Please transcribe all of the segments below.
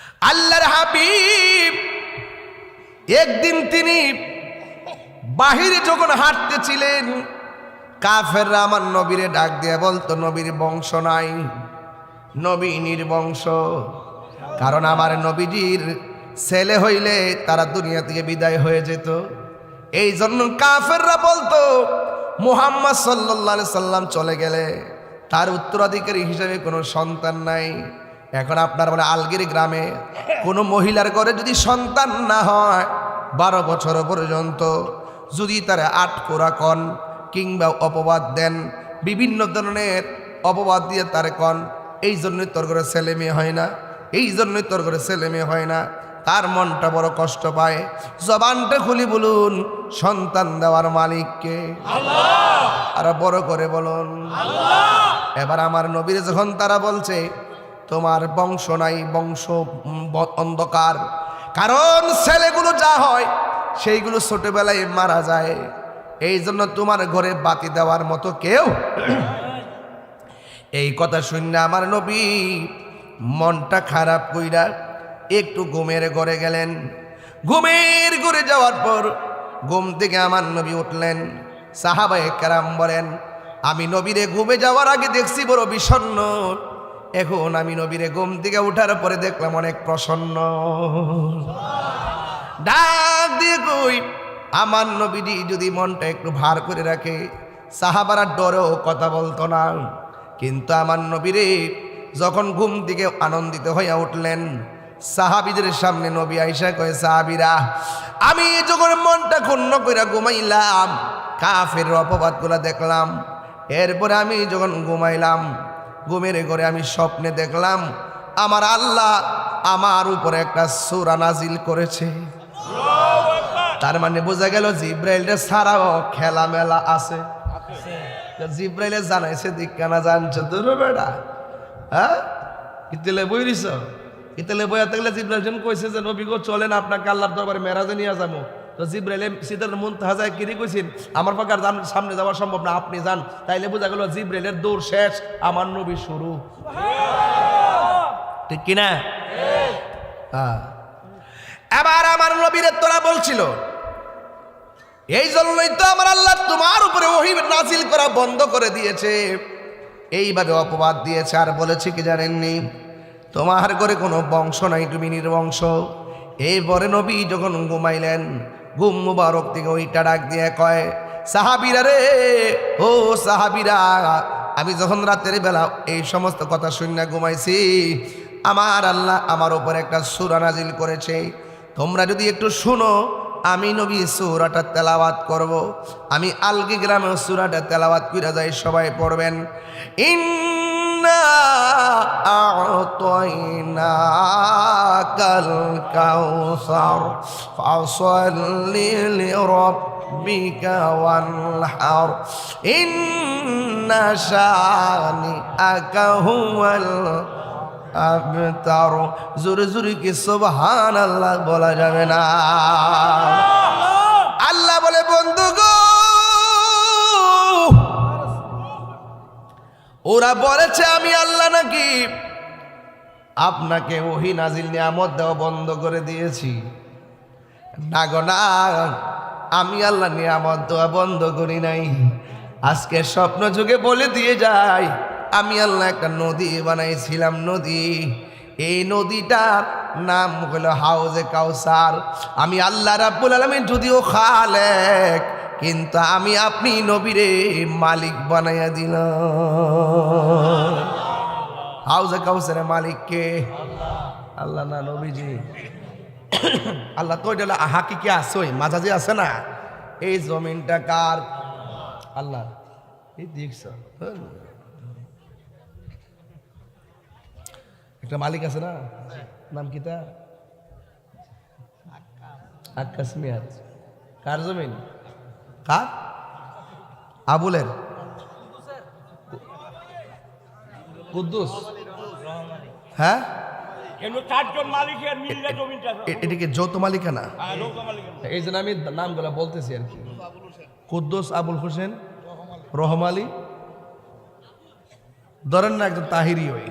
আল্লাহর হাবিব একদিন তিনি বাহিরে যখন হাঁটতেছিলেন, কাফেররা আমার নবীরে ডাক দিয়ে বলতো, নবীর বংশ নাই, নবী নির্বংশ। কারণ আমার নবীজির ছেলে হইলে তারা দুনিয়া থেকে বিদায় হয়ে যেত। এই জন্য কাফেররা বলতো, মুহাম্মদ সাল্লাল্লাহু আলাইহি সাল্লাম চলে গেলে তার উত্তরাধিকারী হিসেবে কোনো সন্তান নাই। এখন আপনার বলে আলগির গ্রামে কোনো মহিলার ঘরে যদি সন্তান না হয় 12 বছর পর্যন্ত, যদি তারা 8 কোরা কন কিংবা অপবাদ দেন, বিভিন্ন ধরনের অপবাদ দিয়ে তার কন, এই জন্যই তোর ঘরে ছেলে মেয়ে হয় না, এই জন্যই তোর ঘরে ছেলে মেয়ে হয় না, তার মনটা বড় কষ্ট পায়। জবানটা খুলি বলুন, সন্তান দেওয়ার মালিককে আল্লাহ। আর বড় করে বলুন আল্লাহ। এবার আমার নবীর যখন তারা বলছে তোমার বংশ নাই, বংশ অন্ধকার, কারণ ছেলেগুলো যা হয় সেইগুলো ছোটবেলায় মারা যায়, এই জন্য তোমার ঘরে বাতি দেওয়ার মতো কেউ। এই কথা শুনে আমার নবী মনটা খারাপ কইরা একটু ঘুমের ঘরে গেলেন। ঘুমের ঘরে যাওয়ার পর ঘুম থেকে আমার নবী উঠলেন। সাহাবায়ে কেরাম বলেন, আমি নবীরে ঘুমে যাওয়ার আগে দেখছি বড় বিষণ্ণ, এখন আমি নবীরে ঘুম থেকে উঠার পরে দেখলাম অনেক প্রসন্ন। ডাক দিয়ে কই, আমার নবীজি যদি মনটা একটু ভার করে রাখে, সাহাবারা ডরেও কথা বলতো না। কিন্তু আমার নবীরে যখন ঘুম থেকে আনন্দিত হইয়া উঠলেন, সাহাবীদের সামনে নবী আয়েশা কয়, সাহাবীরা আমি যখন মনটা ক্ষুণ্ণ কইরা ঘুমাইলাম, কাফের অপবাদগুলা দেখলাম, এরপরে আমি যখন ঘুমাইলাম, ঘুমের ঘরে আমি স্বপ্নে দেখলাম আমার আল্লাহ আমার উপরে একটা সূরা নাজিল করেছে। তার মানে বোঝা গেল জিব্রাইলের ছাড়াও খেলা মেলা আছে। জিব্রাইলে জানাইছে দিকা না জানছো তোর বেটা, হ্যাঁ ইতেলে বই দিছ, ইতেলে বইয়া থাকলে জিব্রাইল যখন কইছে যে নবী গো চলেন আপনাকে আল্লাহর দরবারে মেরাজে নিয়ে যাবো, তো জিব্রাইলে সিদরাতুল মুনতাহা যায় কিরি কইছেন আমার পক্ষে আর সামনে যাওয়া সম্ভব না, আপনি যান। তাইলে বোঝা গেল জিব্রাইলের দৌড় শেষ, আমার নবী শুরু। ঠিক কিনা? হ্যাঁ। এবার আমার নবীরে তোরা বলছিল, এই জন্যই তো আমার আল্লাহ তোমার উপরে ওহী নাজিল করা বন্ধ করে দিয়েছে, এইভাবে অপবাদ দিয়েছে। আর বলেছে কি জানেননি, তোমার ঘরে কোনো বংশ নাই, তুমি নির্বংশ। এই বরে নবী যখন ঘুমাইলেন, ঘুম মুবারক থেকে ওইটা ডাক দিয়ে কয়, সাহাবীরা রে, ও সাহাবীরা, আমি যখন রাতের বেলা এই সমস্ত কথা শুনে ঘুমাইছি, আমার আল্লাহ আমার উপর একটা সূরা নাজিল করেছে, তোমরা যদি একটু শুনো, আমি নবী সূরাটা তেলাওয়াত করব। আমি আলগি গ্রামে সূরাটা তেলাওয়াত কইরা যাই, সবাই পড়বেন। ইন্না আ'তাইনাকাল কাউসার ফাসাল্লি লিরাব্বিকা ওয়ানহার ইন্না শানিআকা হুয়াল আবতার। জোরে জোরে কি সুবহানাল্লাহ বলা যাবে না? আল্লাহ বলে, বন্ধু গো, ওরা বলেছে আমি আল্লাহ নাকি আপনাকে ওহী নাজিল নিয়ামত দেওয়া বন্ধ করে দিয়েছি। না গো না, আমি আল্লাহ নিয়ামত দেওয়া বন্ধ করি নাই। আজকে স্বপ্ন যুগে বলে দিয়ে যাই, আমি আল্লাহ একটা নদী বানাইছিলাম, নদী, এই নদীটার নাম হলো হাউজে কাউসার। আমি আল্লাহ রাব্বুল আলামিন যদিও খালেক, কিন্তু আমি আপনি নবীরে মালিক বানাইয়া দিলাম। হাউজে কাউসারের মালিক কে? আল্লাহ না নবীজি? আল্লাহ তো এটা হাকিকি আছে, ওই মাঝাজি আছে না, এই জমিনটা কার? আল্লাহ। এই দেখছ একটা মালিক আছে না, নাম কি তা? আক্কাস মিয়াজ। কার জমিন? কার? আবুলের? কুদ্দুস? হ্যাঁ, এটিকে যৌথ মালিকানা। এই জন্য আমি নামগুলা বলতেছি আর কি। কুদ্দুস, আবুল হোসেন, রহম আলী, ধরেন না একজন তাহিরি, ওই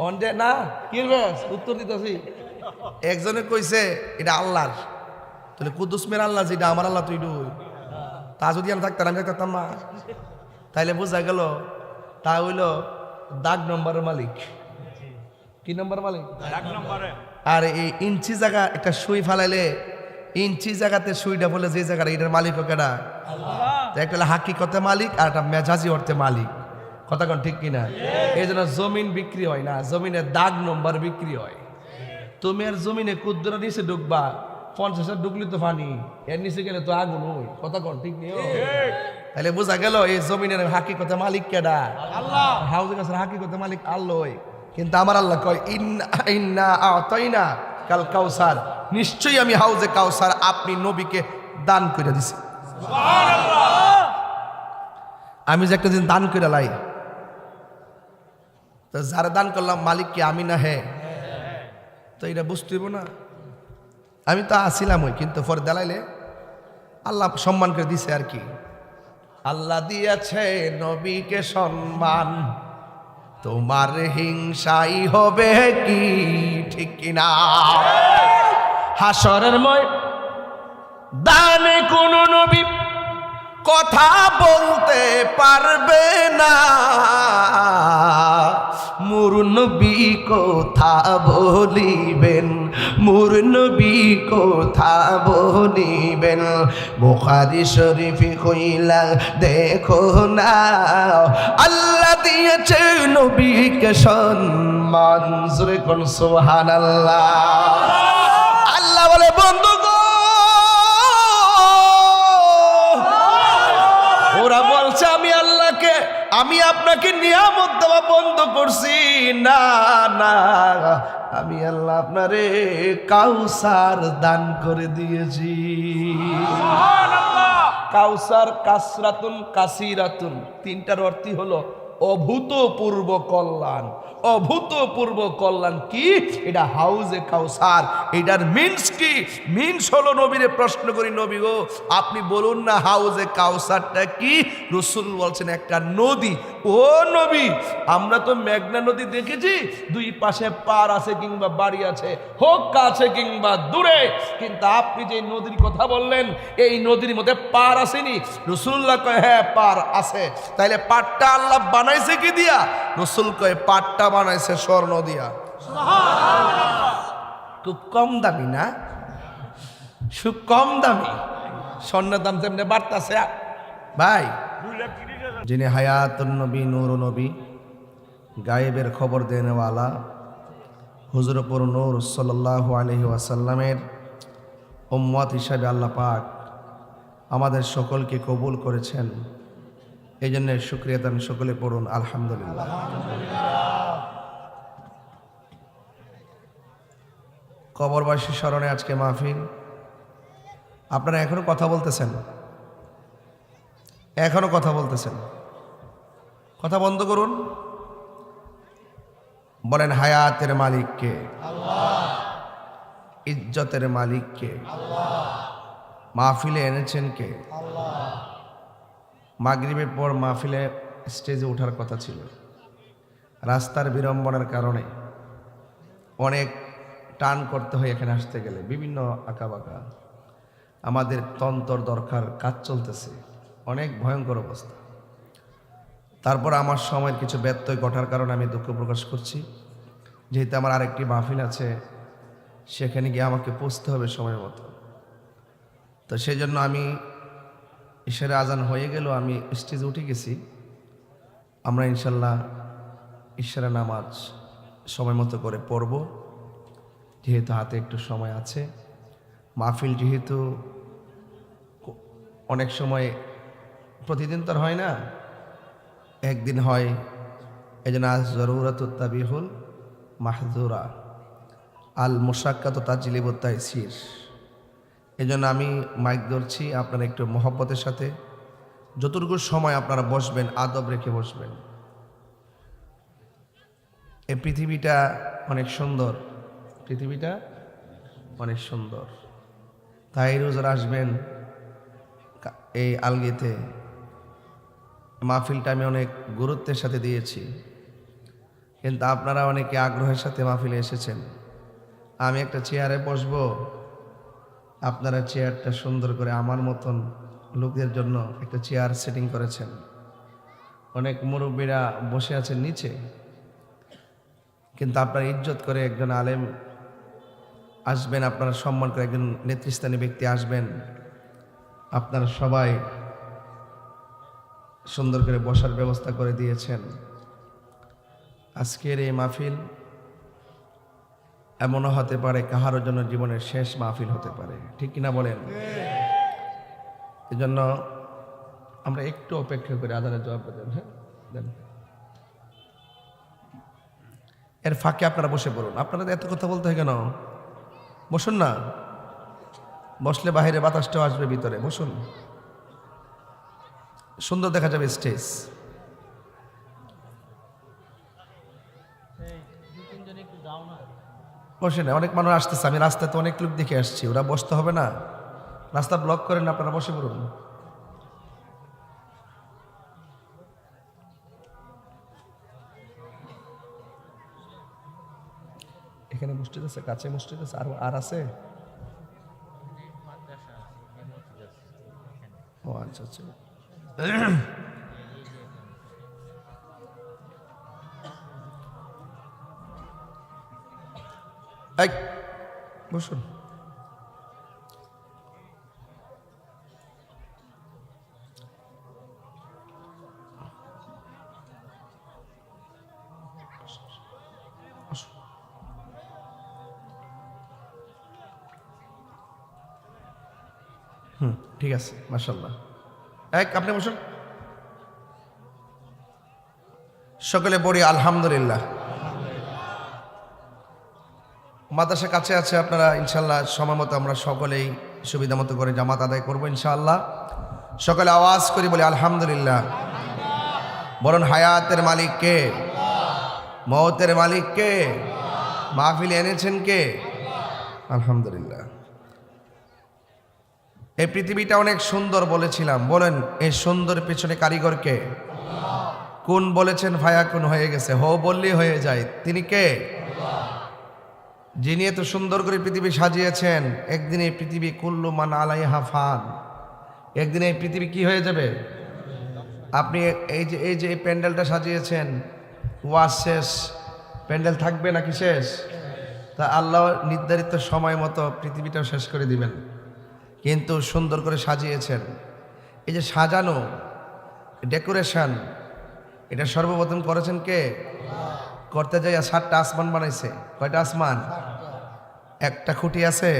অন্ডে না কি উত্তর দিতেছি। একজনে কইছে এটা আল্লাহর, তাহলে কুদ্দুস মের আল্লাহ যেটা আমার আল্লাহ তুই ডুই, তা যদি আমি থাকতাম আমি থাকতাম না, তাইলে বোঝা গেল তা হইল দাগ নম্বরের মালিক। কি নম্বর মালিক? আর এই ইঞ্চি জায়গা একটা সুই ফালাইলে ইঞ্চি জায়গাতে সুইটা বলে যে জায়গাটা এটার মালিক কেডা? একটা হলো হাকিকতে মালিক আর একটা মেজাজি অর্থে মালিক। কথা কোন ঠিক কিনা? এই জন্য জমিন বিক্রি হয় না, জমিনের দাগ নম্বর বিক্রি হয়। তুমি আর জমিনে কুদ্দুরা নিচে ঢুকবা, 50 ঢুকলি তো ফানি, এর নিচে গেলে তো আগুন হই। কথা কোন ঠিক নেই? তাহলে বোঝা গেল এই জমিনের হাকিকতে মালিক কেডা? আল্লাহ। হাউজে কাছে হাকিকতে মালিক আল্লাহ। কিন্তু আমার আল্লাহ কয় ইন্না আতাইনা কাল কাউসার, নিশ্চয়ই আমি হাউজে কাউসার আপনি নবীকে দান করে দিছি। সুবহানাল্লাহ। আমি যে একটা দিন দান করে লাই, তো যারা দান করলাম মালিক কি আমি না? হ্যাঁ। তো এটা বুঝতে হইব না? আমি তো আসিলাম ওই, কিন্তু পরে দালাইলে আল্লাহ সম্মান করে দিছে আর কি। আল্লাহ দিয়েছে নবীকে সম্মান, তোমার হিংসাই হবে কি? ঠিক কিনা? হাসরের ময়দানে কোন নবী কথা বলতে পারবে না, মোর নবী কথা বলিবেন, মোর নবী কথা বলিবেন। বুখারী শরীফে কইলা দেখো না, আল্লাহ দিয়েছে নবীকে সম্মান। জোরে কোন সুবহানাল্লাহ। আল্লাহ বলে বন্ধু গো, ওরা বলছে আমি আল্লাহকে, আমি আপনাকে নিয়ামত দেওয়া বন্ধ করছি। না না, আমি আল্লাহ আপনারে কাউসার দান করে দিয়েছি। কাউসার কাসরাতুন কাসিরাতুন, তিনটার অর্থই হলো অভূতপূর্ব কল্যাণ। অভূতপূর্ব কল্যাণ কি? এটা হাউজে কাউসার। এটার মিন্স কি? মিন্স হলো, নবীরে প্রশ্ন করি, নবী গো আপনি বলুন না হাউজে কাউসারটা কি? রাসূল বলছেন একটা নদী। ও নবী, আমরা তো মেঘনা নদী দেখেছি, দুই পাশে পার আছে কিংবা বাড়ি আছে, হোক কাছে কিংবা দূরে, কিন্তু আপনি যে নদীর কথা বললেন এই নদীর মধ্যে পার আসেনি। রাসূলুল্লাহ কয় হ্যাঁ পার আছে। তাইলে পারটা আল্লাহ বানাইছে কি দিয়া? রাসূল কয় পারটা বানাইছে স্বর্ণ দিয়া। সুবহানাল্লাহ। খুব কম দামি না? খুব কম দামি। স্বর্ণের দাম যেমনি বাড়তাছে ভাই। যিনি হায়াতুন নবী, নূর নবী, গায়েবের খবর দেনেওয়ালা, হুজুরপুর নূর সাল্লাল্লাহু আলাইহি ওয়াসাল্লামের উম্মত হিসাবে আল্লাহ পাক আমাদের সকলকে কবুল করেছেন। এই জন্য শুকরিয়া দান সকলে পড়ুন আলহামদুলিল্লাহ। কবরবাসী স্মরণে আজকে মাহফিল। আপনারা এখনো কথা বলতেছেন, এখনো কথা বলতেছেন, কথা বন্ধ করুন। বলেন হায়াতের মালিককে আল্লাহ, ইজ্জতের মালিককে আল্লাহ, মাহফিলে এনেছেন কে আল্লাহ। মাগরিবের পর মাহফিলে স্টেজে ওঠার কথা ছিল, রাস্তার বিড়ম্বনার কারণে অনেক টান করতে হয় এখানে আসতে গেলে, বিভিন্ন আঁকাবাঁকা। আমাদের তন্তর দরকার, কাজ চলতেছে, অনেক ভয়ঙ্কর অবস্থা। তারপর আমার সময়ের কিছু ব্যত্যয় ঘটার কারণে আমি দুঃখ প্রকাশ করছি। যেহেতু আমার আরেকটি মাহফিল আছে, সেখানে গিয়ে আমাকে পৌঁছতে হবে সময় মতো। তো সেই জন্য আমি ইশারে আজান হয়ে গেল, আমি স্টেজে উঠে গেছি। আমরা ইনশাল্লাহ ইশারা নামাজ সময় মতো করে পড়ব, যেহেতু হাতে একটু সময় আছে। মাহফিল যেহেতু অনেক সময় প্রতিদিন তো হয় না, একদিন হয়। এই জন্য আজ জরুরাতুত তাবিহুল মাহজুরা, আল মুশাক্কাত তাজলিবুত তাইসির। এই জন্য আমি মাইক ধরছি, আপনারা একটু মহব্বতের সাথে যতটুকু সময় আপনারা বসবেন, আদব রেখে বসবেন। এই পৃথিবীটা অনেক সুন্দর, পৃথিবীটা অনেক সুন্দর। তাই রোজার আসবেন এই আলগিতে। মাহফিলটা আমি অনেক গুরুত্বের সাথে দিয়েছি। কিন্তু আপনারা অনেকে আগ্রহের সাথে মাহফিলে এসেছেন। আমি একটা চেয়ারে বসবো, আপনারা চেয়ারটা সুন্দর করে আমার মতন লোকদের জন্য একটা চেয়ার সেটিং করেছেন। অনেক মুরব্বীরা বসে আছেন নিচে, কিন্তু আপনারা ইজ্জত করে একজন আলেম আসবেন, আপনারা সম্মান করে একজন নেতৃস্থানীয় ব্যক্তি আসবেন, আপনারা সবাই সুন্দর করে বসার ব্যবস্থা করে দিয়েছেন। আজকের এই মাহফিল এমনও হতে পারে কাহারও জন্য জীবনের শেষ মাহফিল হতে পারে, ঠিক কিনা বলেন? এজন্য আমরা একটু অপেক্ষা করে আদানের জবাব দেন। হ্যাঁ দেন, এর ফাঁকে আপনারা বসে পড়ুন। আপনারা এত কথা বলতে হয় কেন? বসুন না, বসলে বাইরে বাতাসটাও আসবে, ভিতরে বসুন, সুন্দর দেখা যাবে স্টেজ। বসে না, অনেক মানুষ আসতেছে, আমি রাস্তাতে অনেক লোক দেখে আসছি, ওরা বসতে হবে না, রাস্তা ব্লক করেন, আপনারা বসে পড়ুন। এখানে মসজিদ আছে, কাছে মসজিদ আছে, আর আছে? ও আচ্ছা আচ্ছা। বসুন। ঠিক আছে, মাশাআল্লাহ। আপনি বসুন। সকলে পড়ি আলহামদুলিল্লাহ। মাদ্রাসা কাছে আছে, আপনারা ইনশাআল্লাহ সময় মতো আমরা সকলেই সুবিধা মতো করে জামাত আদায় করবো ইনশাআল্লাহ। সকলে আওয়াজ করি বলি আলহামদুলিল্লাহ। বলুন হায়াতের মালিক কে? মওতের মালিক কে? মাহফিলে এনেছেন কে? আলহামদুলিল্লাহ। এই পৃথিবীটা অনেক সুন্দর বলেছিলাম, বলেন এই সুন্দর পেছনে কারিগর কে? কোন বলেছেন ভায়া কোন হয়ে গেছে, হো বললেই হয়ে যায়, তিনি কে? যিনি এত সুন্দর করে পৃথিবী সাজিয়েছেন। একদিন এই পৃথিবী কুল্লু মান আলাইহা ফান, একদিন এই পৃথিবী কি হয়ে যাবে? আপনি এই যে প্যান্ডেলটা সাজিয়েছেন, ওয়াজ শেষ, প্যান্ডেল থাকবে নাকি শেষ? তা আল্লাহ নির্ধারিত সময় মতো পৃথিবীটাও শেষ করে দিবেন, কিন্তু সুন্দর করে সাজিয়েছেন। এই যে সাজানো, ডেকোরেশন, এটা সর্বপ্রথম করেছেন কে? করতে যাই 7টা আসমান বানাইছে। কয়টা আসমান? একটা খুঁটি আছে?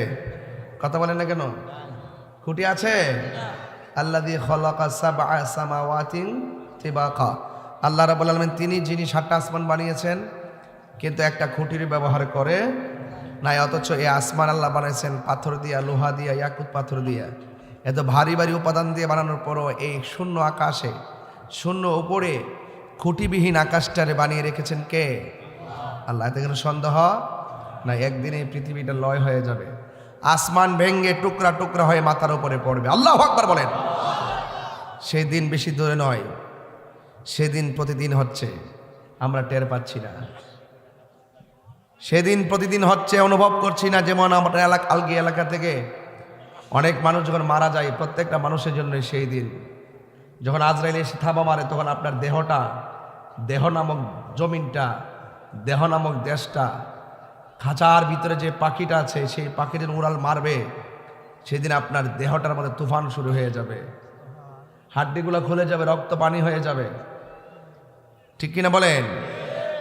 কথা বলেন না কেন? খুঁটি আছে? আল্লাযী খালাকা সাবআ সামাওয়াতিন তিবাকা, আল্লাহ রাব্বুল আলামিন তিনি যিনি 7টা আসমান বানিয়েছেন, কিন্তু একটা খুঁটির ব্যবহার করে নাই। অথচ এই আসমান আল্লাহ বানাইছেন পাথর দিয়া, লোহা দিয়া, ইয়াকুত পাথর দিয়া, এত ভারী ভারী উপাদান দিয়ে বানানোর পরও এই শূন্য আকাশে, শূন্য উপরে খুঁটিবিহীন আকাশটারে বানিয়ে রেখেছেন কে? আল্লাহ। এতে কোনো সন্দেহ না, একদিন এই পৃথিবীটা লয় হয়ে যাবে, আসমান ভেঙ্গে টুকরা টুকরা হয়ে মাথার উপরে পড়বে। আল্লাহু আকবার বলেন। সেই দিন বেশি দূরে নয়, সেদিন প্রতিদিন হচ্ছে, আমরা টের পাচ্ছি না। সেদিন প্রতিদিন হচ্ছে, অনুভব করছি না। যেমন আমরা আলগি এলাকা থেকে অনেক মানুষ যখন মারা যায়, প্রত্যেকটা মানুষের জন্য সেই দিন যখন আজরাইল এসে থাবা মারে, তখন আপনার দেহটা, দেহ নামক জমিনটা, দেহ নামক দেশটা, খাঁচার ভিতরে যে পাখিটা আছে, সেই পাখিটার উড়াল মারবে, সেদিন আপনার দেহটার মধ্যে তুফান শুরু হয়ে যাবে, হাড্ডিগুলো খুলে যাবে, রক্ত পানি হয়ে যাবে, ঠিক কিনা বলেন?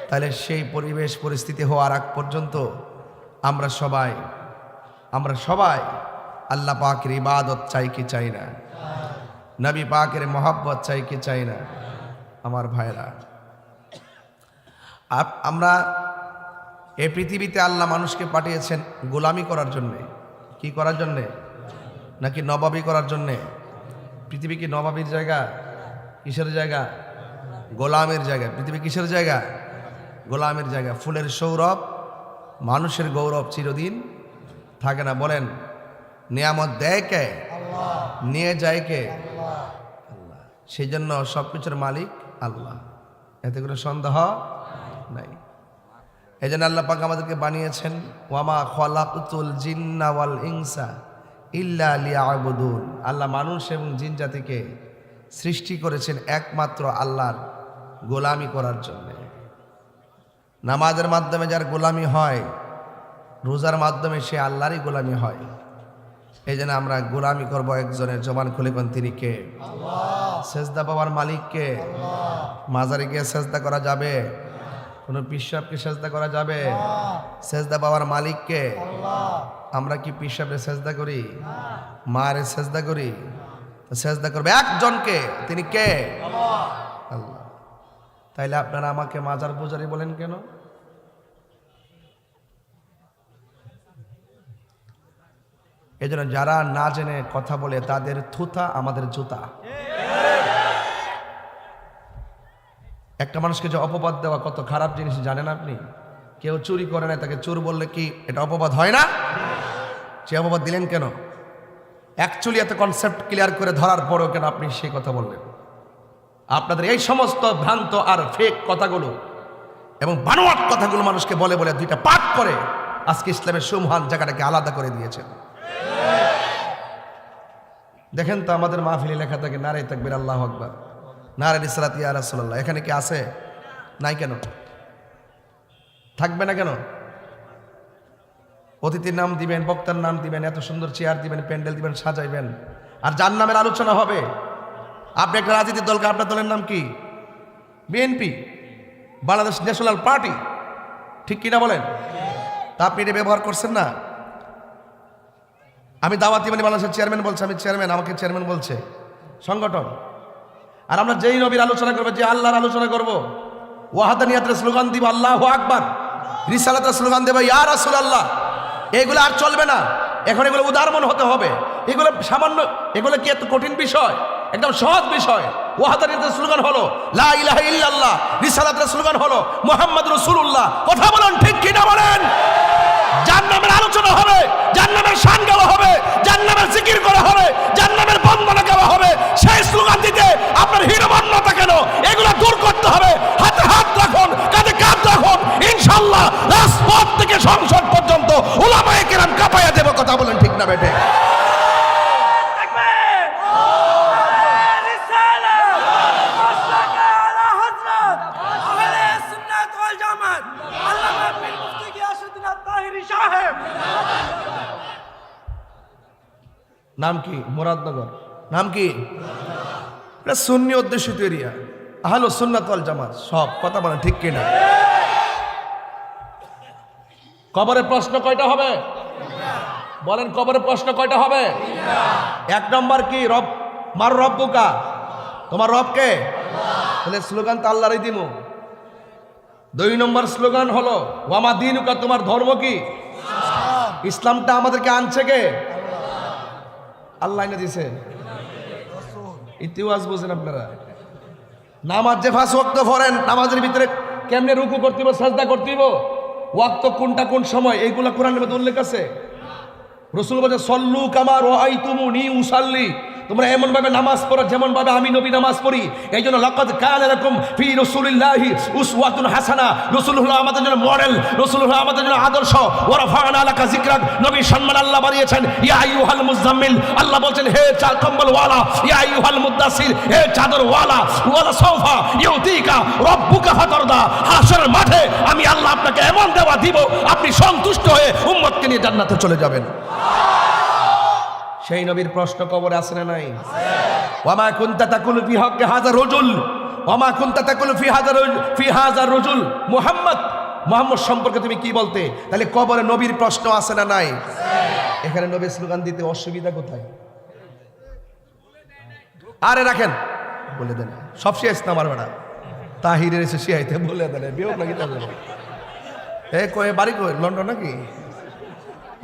তাহলে সেই পরিবেশ পরিস্থিতি হওয়ার আগ পর্যন্ত আমরা সবাই আল্লাহ পাকের ইবাদত চাই কি চাই না? নবী পাকের মহব্বত চাই কি চাই না? আমার ভাইরা, আমরা এই পৃথিবীতে আল্লাহ মানুষকে পাঠিয়েছেন গোলামি করার জন্যে। কি করার জন্যে? নাকি নবাবী করার জন্যে? পৃথিবী কি নবাবীর জায়গা? কিসের জায়গা? গোলামের জায়গা। পৃথিবী কিসের জায়গা? গোলামের জায়গা। ফুলের সৌরভ, মানুষের গৌরব চিরদিন থাকে না। বলেন নিয়ামত দেয় কে? নিয়ে যায় কে? সেই জন্য সবকিছুর মালিক আল্লাহ, এতে কোনো সন্দেহ নাই। এই জন্য আল্লাহ পাক আমাদেরকে বানিয়েছেন ওয়ামা খালাকতুল জিন্না ওয়াল ইনসা ইল্লা লিয়াবুদুন। আল্লাহ মানুষ এবং জিন জাতিকে সৃষ্টি করেছেন একমাত্র আল্লাহর গোলামি করার জন্য। নামাজের মাধ্যমে যার গোলামি হয়, রোজার মাধ্যমে সে আল্লাহরই গোলামি হয়। এই জন্য আমরা গোলামি করবো একজনের, জবান খুলে কোন তিনি কে? আল্লাহ। সেজদা পাওয়ার মালিক কে? আল্লাহ। মাজারে গিয়ে সেজদা করা যাবে? কোনো পিসাবকে সেজদা করা যাবে? সেজদা পাওয়ার মালিক কে? আল্লাহ। আমরা কি পিসাবে সেজদা করি? মারে সেজদা করি? সেজদা করবে একজনকে, তিনি কে? আল্লাহ। আল্লাহ। তাইলে আপনারা আমাকে মাজার পূজারি বলেন কেন? এই জন্য যারা না জেনে কথা বলে তাদের থুতা আমাদের জুতা। একটা মানুষকে যে অপবাদ দেওয়া কত খারাপ জিনিস জানেন আপনি? কেউ চুরি করে না, তাকে চোর বললে কি এটা অপবাদ হয় না? সে অপবাদ দিলেন কেন? অ্যাকচুয়ালি এত কনসেপ্ট ক্লিয়ার করে ধরার পরেও কেন আপনি সেই কথা বললেন? আপনাদের এই সমস্ত ভ্রান্ত আর ফেক কথাগুলো এবং বানোয়াট কথাগুলো মানুষকে বলে বলে দুইটা পাঠ করে আজকে ইসলামের সুমহান জায়গাটাকে আলাদা করে দিয়েছেন। দেখেন তো আমাদের মাহফিলে লেখা থাকে নারে তাকবীর আল্লাহু আকবার, নারে রিসালাত ইয়া রাসূলুল্লাহ। এখানে কি আছে? নাই কেন? থাকবে না কেন? অতিথির নাম দিবেন, বক্তার নাম দিবেন, এত সুন্দর চেয়ার দিবেন, প্যান্ডেল দিবেন, সাজাইবেন, আর যার নামের আলোচনা হবে। আপনি একটা রাজনীতির দলকে, আপনার দলের নাম কি? বিএনপি, বাংলাদেশ ন্যাশনাল পার্টি, ঠিক কিনা বলেন? তা আপনি এটা ব্যবহার করছেন না। আমি দাওয়াতি মানে বাংলাদেশের চেয়ারম্যান বলছে, আমি চেয়ারম্যান, আমাকে চেয়ারম্যান বলছে সংগঠন। আর আমরা যেই নবীর আলোচনা করবো, যে আল্লাহর আলোচনা করবো, ওয়াহাদানিয়াতের স্লোগান দিব আল্লাহু আকবার, রিসালাতের স্লোগান দেব ইয়া রাসূলুল্লাহ, এগুলো আর চলবে না। এখন এগুলো উদারমন হতে হবে। এগুলো সামান্য, এগুলো কি এত কঠিন বিষয়? একদম সহজ বিষয়। ওয়াহাদানিয়াতের স্লোগান হলো লা ইলাহা ইল্লাল্লাহ, রিসালাতের স্লোগান হলো মুহাম্মাদুর রাসূলুল্লাহ। কথা বলেন ঠিক কিনা বলেন? যার নামের আলোচনা হবে, যার নামের শান গাওয়া হবে, যার নামের জিকির করা হবে, যার নামের বন্দনা গাওয়া হবে, সেই স্লোগান দিতে আপনার হীনমন্যতা কেন? এগুলো দূর করতে হবে। হাতে হাত রাখুন, কাঁধে কাঁধ রাখুন, ইনশাআল্লাহ রাজপথ থেকে সংসদ পর্যন্ত উলামায়ে কেরাম কাঁপাইয়া দেব। কথা বলেন ঠিক না বেটে? নাম কি? মুরাদনগর। নাম কি? এটা সুন্নি অধ্যুষিত এরিয়া, আহলে সুন্নাত ওয়াল জামাত সব। কথা বলেন ঠিক কিনা? কবরের প্রশ্ন কয়টা হবে? বলেন কবরের প্রশ্ন কয়টা হবে? এক নম্বর কি? রব মার রব্বুকা, তোমার রব কে? তাহলে স্লোগান তো আল্লাহরই দিমু। দুই নম্বর স্লোগান হলো ওয়ামা দীনুকা, তোমার ধর্ম কি? ইসলামটা আমাদেরকে আনছে কে? আল্লাহ এনে দিছে। ইতিহাস বুঝেন আপনারা? নামাজ যে 5 ওয়াক্ত পড়েন, নামাজের ভিতরে কেমনে রুকু করতে হবে, সাজদা করতে হবে, ওয়াক্ত কোনটা কোন সময়, এইগুলা কোরআনের মধ্যে উল্লেখ আছে। রাসূল বলেন সল্লু কামা রাআইতুমুনি উসাল্লি, তোমরা এমন ভাবে নামাজ পড়ো যেমন ভাবে আমি নবী নামাজ পড়ি। এই জন্য লাকাদ কানা লাকুম ফি রাসূলিল্লাহি উসওয়াতুন হাসানা, রাসূল হলো আমাদের জন্য মডেল, রাসূল হলো আমাদের জন্য আদর্শ। ওয়া রাফা'না লাকা যিকরাক, নবীর সম্মান আল্লাহ বাড়িয়েছেন। ইয়া আইয়ুহাল মুজাম্মিল, আল্লাহ বলেন হে কম্বল ওয়ালা, ইয়া আইয়ুহাল মুদ্দাসির, হে চাদর ওয়ালা, ওয়ালা সাওফা ইউতিকা রাব্বুকা ফাতারদা, হাশরের মাঠে আমি আল্লাহ আপনাকে এমন দেওয়া দিব, আপনি সন্তুষ্ট হয়ে উম্মতকে নিয়ে জান্নাতে চলে যাবেন। সেই নবীর প্রশ্ন কবরে আছে না নাই? ওয়ামা কুনতা তাকুলু ফি হাক্কি হাযা রাজুল, ওয়ামা কুনতা তাকুলু ফি হাযা রাজুল মুহাম্মদ, মুহাম্মদ সম্পর্কে তুমি কি বলতে? তাহলে কবরে নবীর প্রশ্ন আছে না নাই? এখানে নবীর স্লোগান দিতে অসুবিধা কোথায়? আরে রাখেন, বলে দেন সব শেষ না আমার বেড়া তাহিরের এসে শিয়াইতে বলে দেন বিয়োগ নাকি তাহলে এ কয়ে বাড়ি কই? লন্ডন নাকি?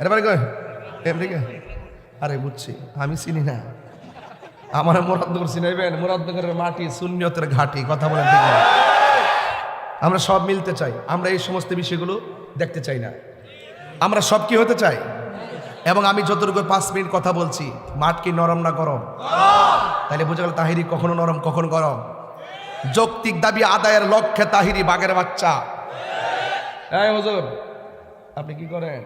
এর বাড়ি কই? আমেরিকা? আরে বুঝছি, আমি চিনি না। আমার মুরাদনগর চিনাইবেন? মুরাদনগরের মাটি সুন্নিয়তের ঘাটি। কথা বলেন ঠিক না? আমরা সব মিলতে চাই, আমরা এই সমস্ত বিষয়গুলো দেখতে চাই না। আমরা সব কি হতে চাই? এবং আমি যতটুকু 5 মিনিট কথা বলছি, মাঠ কি নরম না গরম? তাহলে বোঝা গেল তাহিরি কখনো নরম কখনো গরম। যৌক্তিক দাবি আদায়ের লক্ষ্যে তাহিরি বাঘের বাচ্চা। এই হুজুর আপনি কি করেন?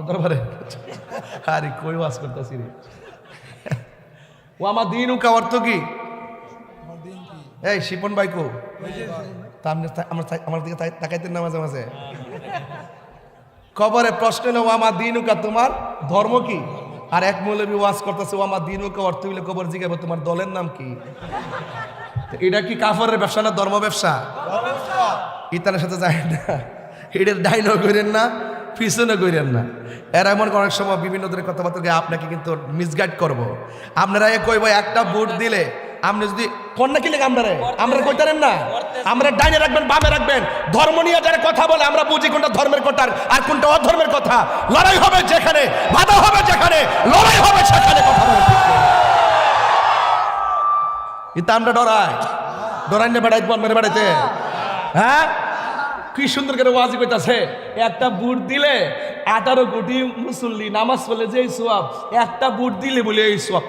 দরবারে? আরে কই ওয়াজ করতেছি রে। ও আমার দিন উকা অর্থ কি? এই শিপন ভাই কো? আমার দিকে তাকাইতেন না মাঝে মাঝে। কবরে প্রশ্ন হলো আমার দিন উকা তোমার ধর্ম কি? আর এক মৌলবী ওয়াজ করতেছে ও আমার দিন উকা অর্থ হইলে কবর জিজ্ঞাসা তোমার দলের নাম কি? এটা কি কাফরের ব্যবসা না ধর্ম ব্যবসা? ইতানের সাথে যায় না, এটার ডাইনও করেন না, পিছনে করেন না। এরা এমন অনেক সময় বিভিন্ন ধরনের কথাবার্তা দিয়ে আপনাকে কিন্তু মিসগাইড করবো। আপনারা কইব একটা ভোট দিলে আপনি যদি কন্যা কিলে আমরা কইতারেন না, আমরা ডাইনে রাখবেন বামে রাখবেন। ধর্ম নিয়ে যারা কথা বলে আমরা বুঝি কোনটা ধর্মের কথা আর কোনটা অধর্মের কথা। লড়াই হবে যেখানে, বাধা হবে যেখানে, লড়াই হবে সেখানে কথা বলে। এটা আমরা ডরাই না বেড়াইতে মেরে বেড়াইতে। হ্যাঁ কি সুন্দর করে ওয়াজি কইতাছে, একটা বুট দিলে 18 কোটি মুসল্লি নামাজ পড়লে যে সোয়াব, একটা বুট দিলে বলে এই সোয়াব।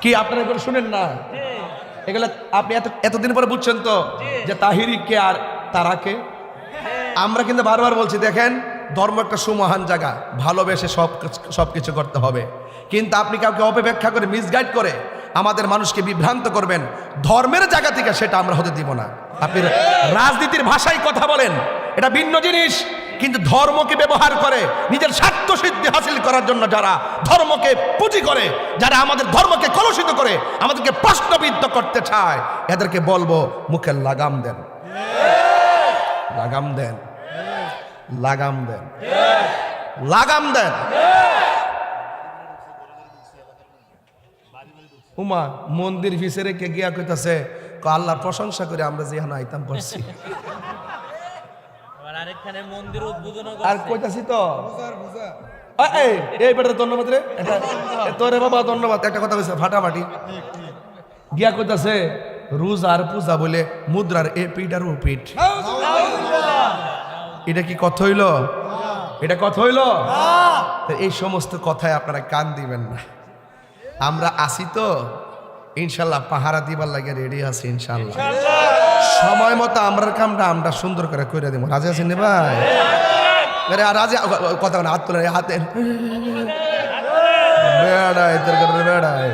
কি আপনারা এগুলো শুনেন না? এগুলো আপনি এতদিন পরে বুঝছেন তো যে তাহিরি কে আর তারা কে। আমরা কিন্তু বারবার বলছি দেখেন ধর্ম একটা সুমহান জায়গা, ভালোবেসে সবকিছু করতে হবে। কিন্তু আপনি কাউকে অপব্যাখ্যা করে মিসগাইড করে আমাদের মানুষকে বিভ্রান্ত করবেন, ধর্মের জায়গা থেকে সেটা আমরা হতে দিব না। আপনি রাজনীতির ভাষায় কথা বলেন, এটা ভিন্ন জিনিস। কিন্তু ধর্মকে ব্যবহার করে নিজের স্বার্থ সিদ্ধি হাসিল করার জন্য যারা ধর্মকে পুঁজি করে, যারা আমাদের ধর্মকে কলুষিত করে, আমাদেরকে প্রশ্নবিদ্ধ করতে চায়, এদেরকে বলবো মুখে লাগাম দেন, লাগাম দেন, লাগাম দেন, লাগাম দেন। উমা মন্দির ভিসেরে কে গিয়া কইতাছে আল্লাহর প্রশংসা করে আমরা যেখানে আইতাম করছি। আর কইতাছি তো এই বেটার ধন্যবাদ রে, তোরে বাবা ধন্যবাদ। একটা কথা কইছে ফাটাফাটি গিয়া কইতাছে রোজ আর পূজা বলে মুদ্রার এ পিঠ আর ও পিঠ। এটা কি কথা হইল? এটা কথা হইল? এই সমস্ত কথায় আপনারা কান দিবেন না। আমরা আসি তো ইনশাল্লাহ, পাহারা দিবার লাগে রেডি আছি ইনশাল্লাহ। সময় মতো আমরার কামটা আমরা সুন্দর করে কইরা দেব। রাজি আছেন রে ভাই? রাজি কথা না, হাত তোলে হাতে বেড়ায় তোর করে বেড়ায়।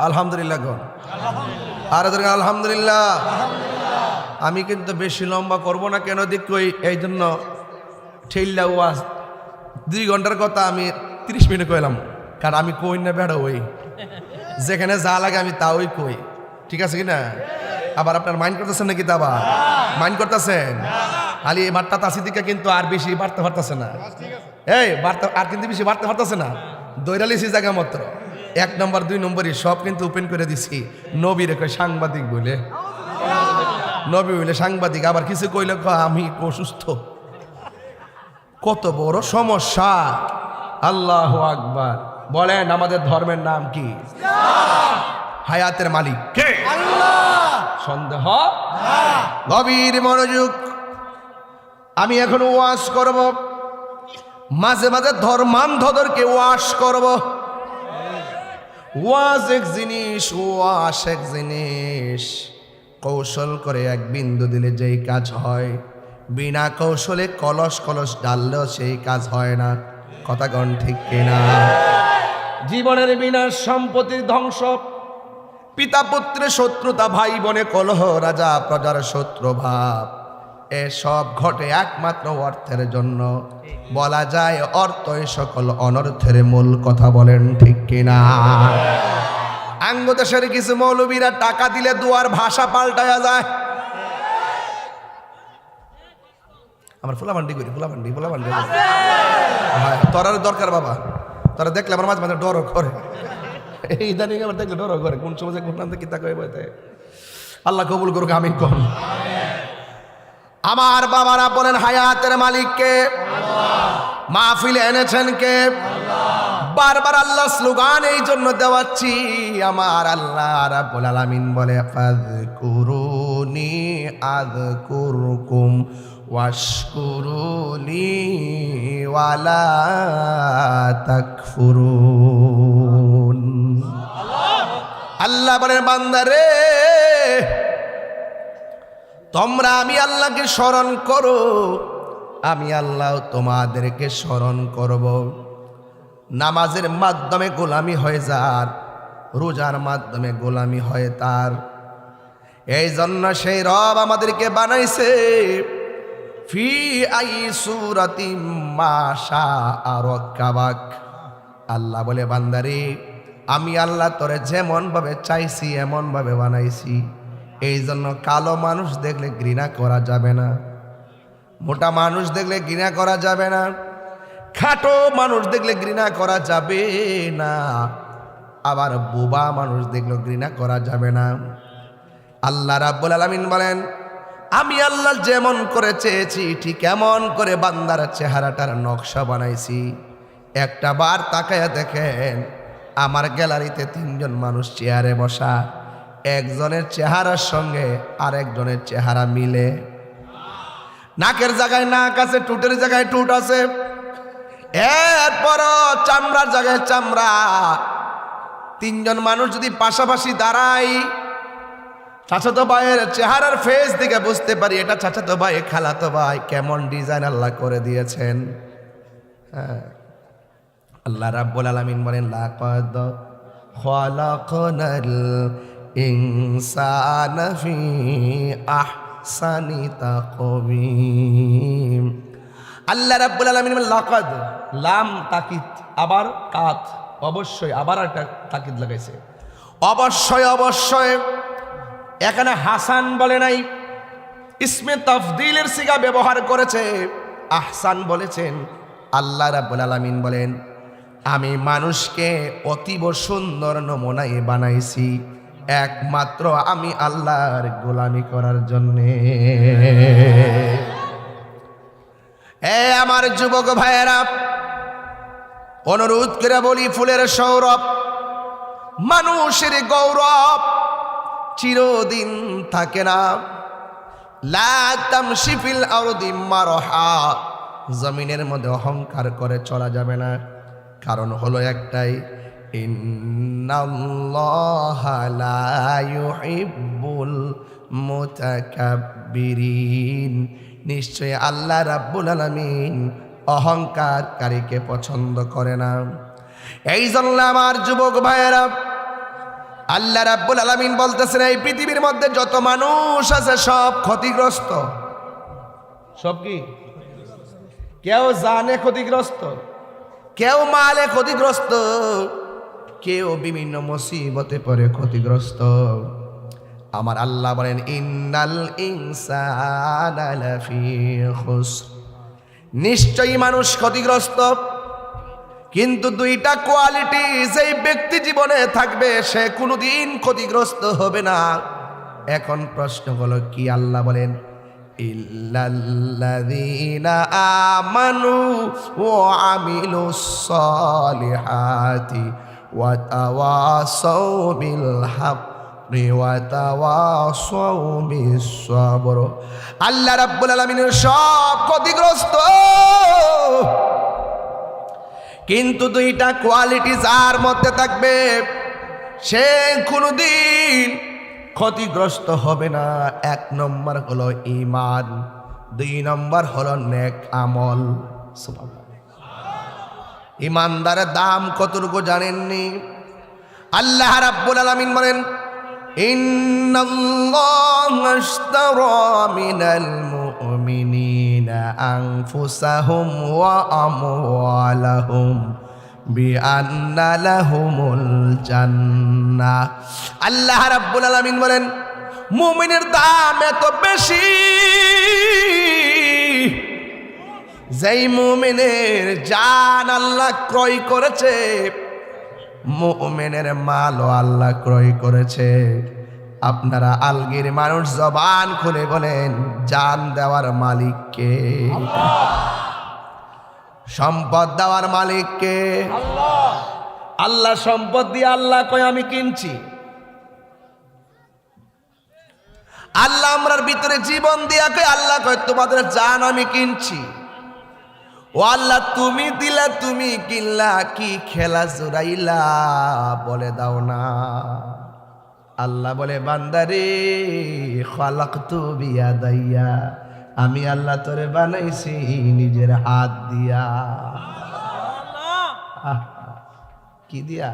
আলহামদুলিল্লাহ গণ, আর আলহামদুলিল্লাহ। আমি কিন্তু বেশি লম্বা করব না, কেন দেখই এই জন্য ঠেল্লা ওয়াজ 2 ঘন্টার কথা আমি 30 মিনিট কইলাম, কারণ আমি কই না বেড়া ওই যেখানে যা লাগে আমি তা ওই কই। ঠিক আছে কিনা? আবার আপনার মাইন্ড করতেছেন নাকি? তা আবার মাইন্ড করতেছেন? খালি এই বার্তা তাসি দিকে কিন্তু আর বেশি বাড়তে পারতেছে না। এই বার্তা আর কিন্তু বেশি বাড়তে পারতেছে না। দৈরালিসি জায়গা মাত্র 1 নম্বর 2 নম্বরই সব কিন্তু ওপেন করে দিছি। নবীরে কয় সাংবাদিক বলে, নবী বলে সাংবাদিক, আবার কিছু কইলে আমি অসুস্থ। কত বড় সমস্যা! আল্লাহু আকবার। বলেন আমাদের ধর্মের নাম কি? হায়াতের মালিক কে? আল্লাহ। সন্দেহ না। গভীর মনোযোগ। আমি এখন ওয়াজ করব, মাঝে মাঝে ধর্মান্ধদেরকে ওয়াজ করব। ওয়াজ এক জিনিস, ওয়াজ এক জিনিস। কৌশল করে এক বিন্দু দিলে যেই কাজ হয়, বিনা কৌশলে কলস কলস ডাললেও সেই কাজ হয় না। কথা গণ ঠিক কিনা? জীবনের বিনাশ, সম্পত্তির ধ্বংস, পিতা পুত্রের শত্রুতা, ভাই বোনে কলহ, রাজা প্রজার শত্রু ভাব, এসব ঘটে একমাত্র অর্থের জন্য। বলা যায় অর্থই সকল অনর্থের মূল। কথা বলেন ঠিক কিনা? আঙ্গদেশের কিছু মৌলবীরা টাকা দিলে দুয়ার ভাষা পাল্টায়া যায়। আমার ফুলাভান্ডি করি, ফুলাভান্ডি তোর দরকার বাবা, তোরা দেখলে আমার মাঝে মাঝে ডরও করে। এই ইদানিং আমার দেখলে ডরও করে, কোন সময় কোন নাম কিতা কয়ে বইতে। আল্লাহ কবুল করুক, আমিন কোন। আমার বাবারা বলেন হায়াতের মালিককে, মাহফিলে এনেছেন কে? বারবার আল্লাহ স্লোগান এই জন্য দেওয়াচ্ছি, আমার আল্লাহ রাব্বুল আলামিন বলে ফাযকুরু ফাদকুরুনি আযকুরকুম ওয়াশকুরুলি ওয়ালা তাকফুরুন। আল্লাহ বলেন বান্দারে তোমরা আমি আল্লাহকে স্মরণ করো, আমি আল্লাহ তোমাদেরকে স্মরণ করব। নামাজের মাধ্যমে গোলামি হয় যার, রোজার মাধ্যমে গোলামি হয় তার। এই জন্য সেই রব আমাদেরকে বানাইছে ফি আই সূরাতিম মা শাআ রাক্কাবাক। আল্লাহ বলে বান্দারে আমি আল্লাহ তোরে যেমন ভাবে চাইছি এমন ভাবে বানাইছি। এই জন্য কালো মানুষ দেখলে ঘৃণা করা যাবে না, মোটা মানুষ দেখলে ঘৃণা করা যাবে না, খাটো মানুষ দেখলে ঘৃণা করা যাবে না, আবার বোবা মানুষ দেখলে ঘৃণা করা যাবে না। আল্লাহ রাব্বুল আলামিন বলেন আমি আল্লাহ যেমন করে চেয়েছি ঠিক এমন করে বান্দার চেহারাটার নকশা বানাইছি। একটা বার তাকায়া দেখেন আমার গ্যালারিতে 3 জন মানুষ চেয়ারে বসা, একজনের চেহারার সঙ্গে আরেকজনের চেহারা মিলে। নাকের জায়গায় নাক আছে, টুটের জায়গায় টুট আছে, এরপরও চামড়ার জায়গায় চামড়া। 3 জন মানুষ যদি পাশাপাশি দাঁড়াই, চাচাতো ভাইয়ের চেহারার ফেস দিকে বুঝতে পারি এটা চাচাতো ভাই খালাতো ভাই। কেমন ডিজাইন আল্লাহ করে দিয়েছেন। হ্যাঁ, আল্লাহ রাব্বুল আলামিন বলেন লাকাদ খালাকনাল ইনসানা ফি আহসানি তাকওয়িম। আল্লাহ রাব্বুল আলামিন বলেন লাকাদ, লাম তাকিদ, আবার কাত, অবশ্যই, আবার একটা তাকিদ লাগাইছে, অবশ্যই অবশ্যই। এখানে হাসান বলে নাই, ইসমে তাফদিলের সিগা ব্যবহার করেছে, আহসান বলেছেন। আল্লাহ রাব্বুল আলামিন বলেন আমি মানুষকে অতীব সুন্দর নমুনায় বানাইছি একমাত্র আমি আল্লাহর গোলামি করার জন্যে। আমার যুবক ভাইয়েরা অনুরোধ করে বলি, ফুলের সৌরভ মানুষের গৌরব চিরদিন থাকে না। লা তামশি ফিল আরদি মারহা, জমিনের মধ্যে অহংকার করে চলা যাবে না। কারণ হলো একটাই, ইন্নাল্লাহা লা ইউহিব্বুল মুতাকাব্বিরিন, নিশ্চয় আল্লাহ রাব্বুল আলামিন অহংকারকারীকে পছন্দ করে না। এই জন্য আমার যুবক ভাইয়েরা আল্লাহ রাব্বুল আলামিন বলতেছেন এই পৃথিবীর মধ্যে যত মানুষ আছে সব ক্ষতিগ্রস্ত। সব কি? কেউ জানে ক্ষতিগ্রস্ত, কেউ মালে ক্ষতিগ্রস্ত, কেউ বিভিন্ন মুসিবতে পড়ে ক্ষতিগ্রস্ত। আমার আল্লাহ বলেন ইন্নাল ইনসানা লাফি খুসর, নিশ্চয়ই মানুষ ক্ষতিগ্রস্ত। কিন্তু 2টা কোয়ালিটি যেই ব্যক্তি জীবনে থাকবে সে কোনোদিন ক্ষতিগ্রস্ত হবে না। এখন প্রশ্ন হলো কি? আল্লাহ বলেন ইল্লাল্লাযীনা আমানু ওয়া আমিলুস সালিহাতি ওয়া তাওয়াসাউ বিল হাক্কি ওয়া তাওয়াসাউ বিস সাবর। আল্লাহ রাব্বুল আলামিনের সব ক্ষতিগ্রস্ত, কিন্তু 2টা কোয়ালিটি যার মধ্যে থাকবে সে কোনোদিন ক্ষতিগ্রস্ত হবে না। 1 নম্বর হলো ঈমান, 2 নম্বর হলো নেক আমল। ঈমানদারের দাম কতটুকু জানেননি? আল্লাহ রাব্বুল আলামিন বলেন ইন্নাল্লাহা আশতারা মিনাল মুমিনিনা আনফুসাহুম ওয়া আমওয়ালাহুম বিআন্না লাহুমুল জান্নাহ। আল্লাহ রাব্বুল আলামিন বলেন মুমিনের দাম এত বেশি, যেই মুমিনের জান আল্লাহ ক্রয় করেছে, মুমিনের মালও আল্লাহ ক্রয় করেছে। আপনারা আলগির মানুষ জবান খুলে বলেন জান দেওয়ার মালিক কে? সম্পদ দেওয়ার মালিক কে? আল্লাহ। আল্লাহ সম্পদ দিয়ে আল্লাহ কয় আমি কিনছি। আল্লাহ আমরার ভিতরে জীবন দিয়া কয়, আল্লাহ কয় তোমাদের জান আমি কিনছি। ও আল্লাহ তুমি দিলা তুমি কিনলা, কি খেলা জোরাইলা বলে দাও না। আল্লাহ বলে বান্দারে খালাকতু বিয়াদাইয়া, আমি আল্লাহ তোরে বানাইছি নিজের হাত দিয়া। কি দিয়া?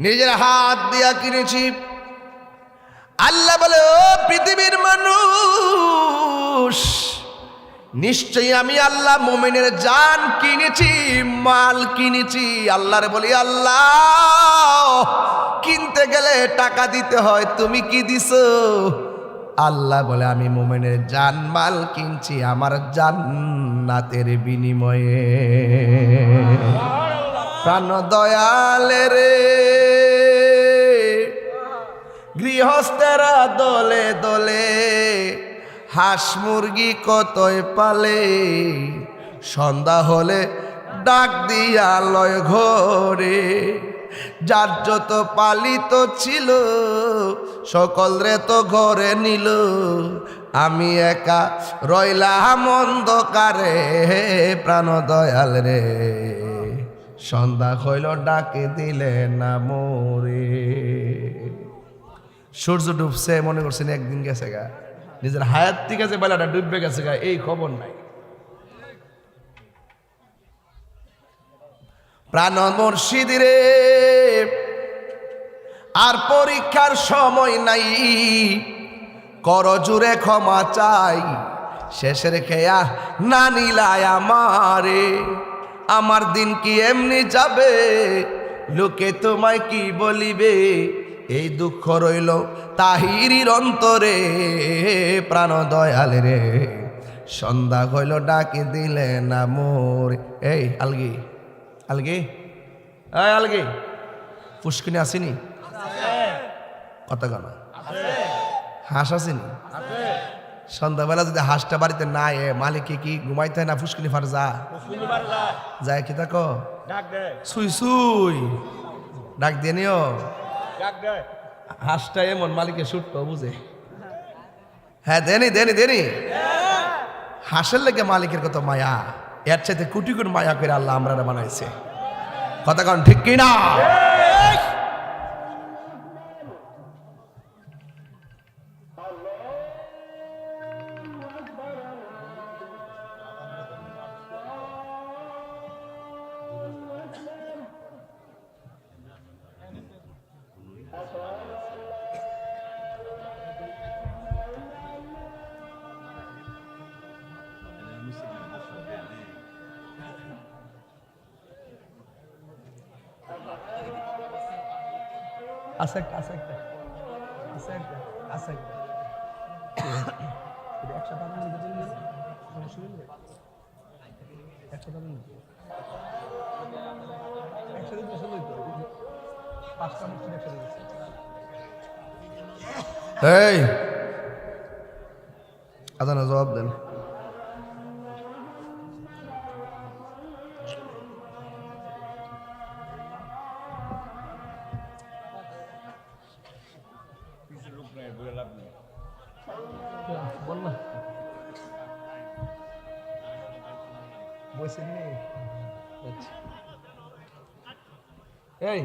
নিজের হাত দিয়া কিনেছি। আল্লাহ বলে ও পৃথিবীর মানুষ, নিশ্চয়ই আমি আল্লাহ মুমিনের জান কিনেছি, মাল কিনেছি। আল্লাহরে বলি আল্লাহ কিনতে গেলে টাকা দিতে হয়, তুমি কি দিছো? আল্লাহ বলে আমি মুমিনের জান মাল কিনছি আমার জান্নাতের বিনিময়ে। প্রাণ দয়ালে রে গৃহস্থেরা দলে দলে, হাঁস মুরগি কতই পালে, সন্ধ্যা হলে ডাক দিয়া লয় ঘরে। যার যত পালিত ছিল সকল রে তো ঘরে নিল, আমি একা রইলাম অন্ধকারে। প্রাণ দয়াল রে সন্ধ্যা হইল ডাকে দিলে না মোরে। সূর্য ডুবছে মনে করছেন একদিন গেছে গা, নিজের হায়াত থেকে আছে বেলাটা ডুববে গেছে গা, এই খবর নাই। প্রাণ মুর্শিদ রে আর পরীক্ষার সময় নাই, কর জুড়ে ক্ষমা চাই, শেষের খেয়া না নিলায় আমারে। আমার দিন কি এমনি যাবে, লোকে তোমায় কি বলিবে, এই দুঃখ রইল তাহিরির অন্তরে। প্রাণ দয়াল রে সন্ধ্যা হইল ডাকে দিলে না মোর। এই আলগি আলগি এই আলগি পুষ্কিনি আসেনি? কত গানা হাঁস আসেনি? সন্ধ্যাবেলা যদি হাঁসটা বাড়িতে না এ মালিকে কি ঘুমাইতে না ফুসকিনি ফার যায় কি থাকো সুই সুই ডাক দিয়ে নিও। হাঁসটা এমন মালিকের ছুটতো বুঝে। হ্যাঁ দেনি দেনি দেনি। হাঁসের লেগে মালিকের কত মায়া, এর চাইতে কোটি কোটি মায়া করে আল্লাহ আমরা বানাইছে। কথা কন ঠিক কিনা? আছে একটা আছে একটা আছে একটা আছে একটা একশো টাকা নিয়ে যেতে গেলে একশো টাকা নিয়ে একশো দিতে শুধু পাঁচটা মিষ্টি একশো দিচ্ছে। এই আদানা জবাব দেন। এই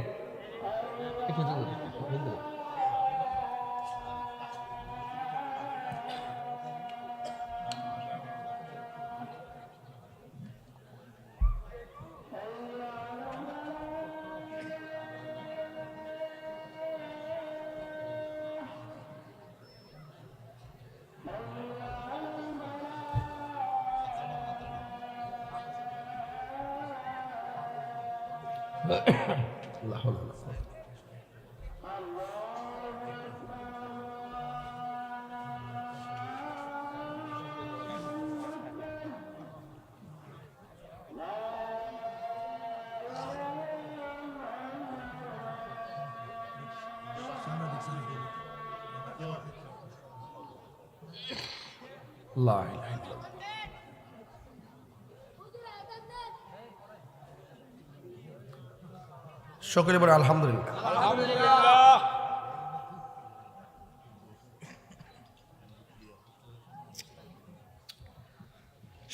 সকলে বলে আলহামদুলিল্লাহ।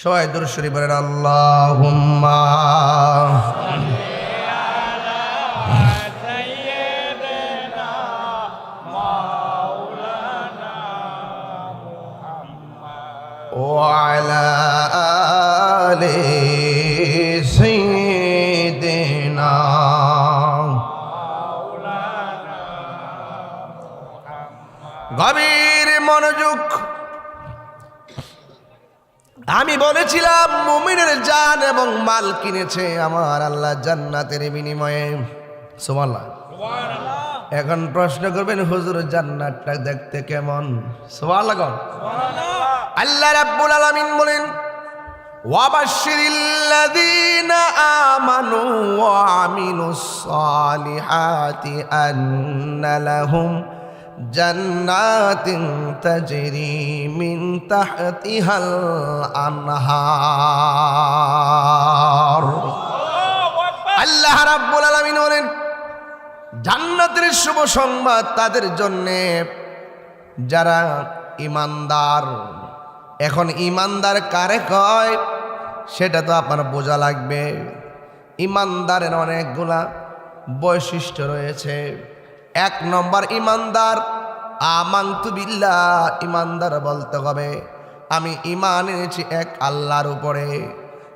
সবাই দুরূদ শরীফ বলেন আল্লাহুম্মা وعلى آل سيدنا গভীর মনোযোগ। আমি বলেছিলাম মুমিনের জান এবং মাল কিনেছে আমার আল্লাহ জান্নাতের বিনিময়ে। সুবহানাল্লাহ। এখন প্রশ্ন করবেন হুজুর জান্নাতটা দেখতে কেমন? সুবহানাল্লাহ। আল্লাহ রাব্বুল আলামিন বলেন ওয়াবাশশিরিল্লাযীনা আমানু ওয়া আমিলুস সালিহাতি আন্না লাহুম জান্নাতিন তাজরি মিন তাহতিহাল আনহার। আল্লাহ রাব্বুল আলামিন বলেন জান্নাতের শুভ সংবাদ তাদের জন্যে যারা ঈমানদার। এখন ঈমানদার কারে কয় সেটা তো আপনার বোঝা লাগবে। ঈমানদারের অনেকগুলা বৈশিষ্ট্য রয়েছে। এক নম্বর ঈমানদার আমানতু বিল্লাহ, ঈমানদার বলতে হবে আমি ঈমান এনেছি এক আল্লাহর উপরে।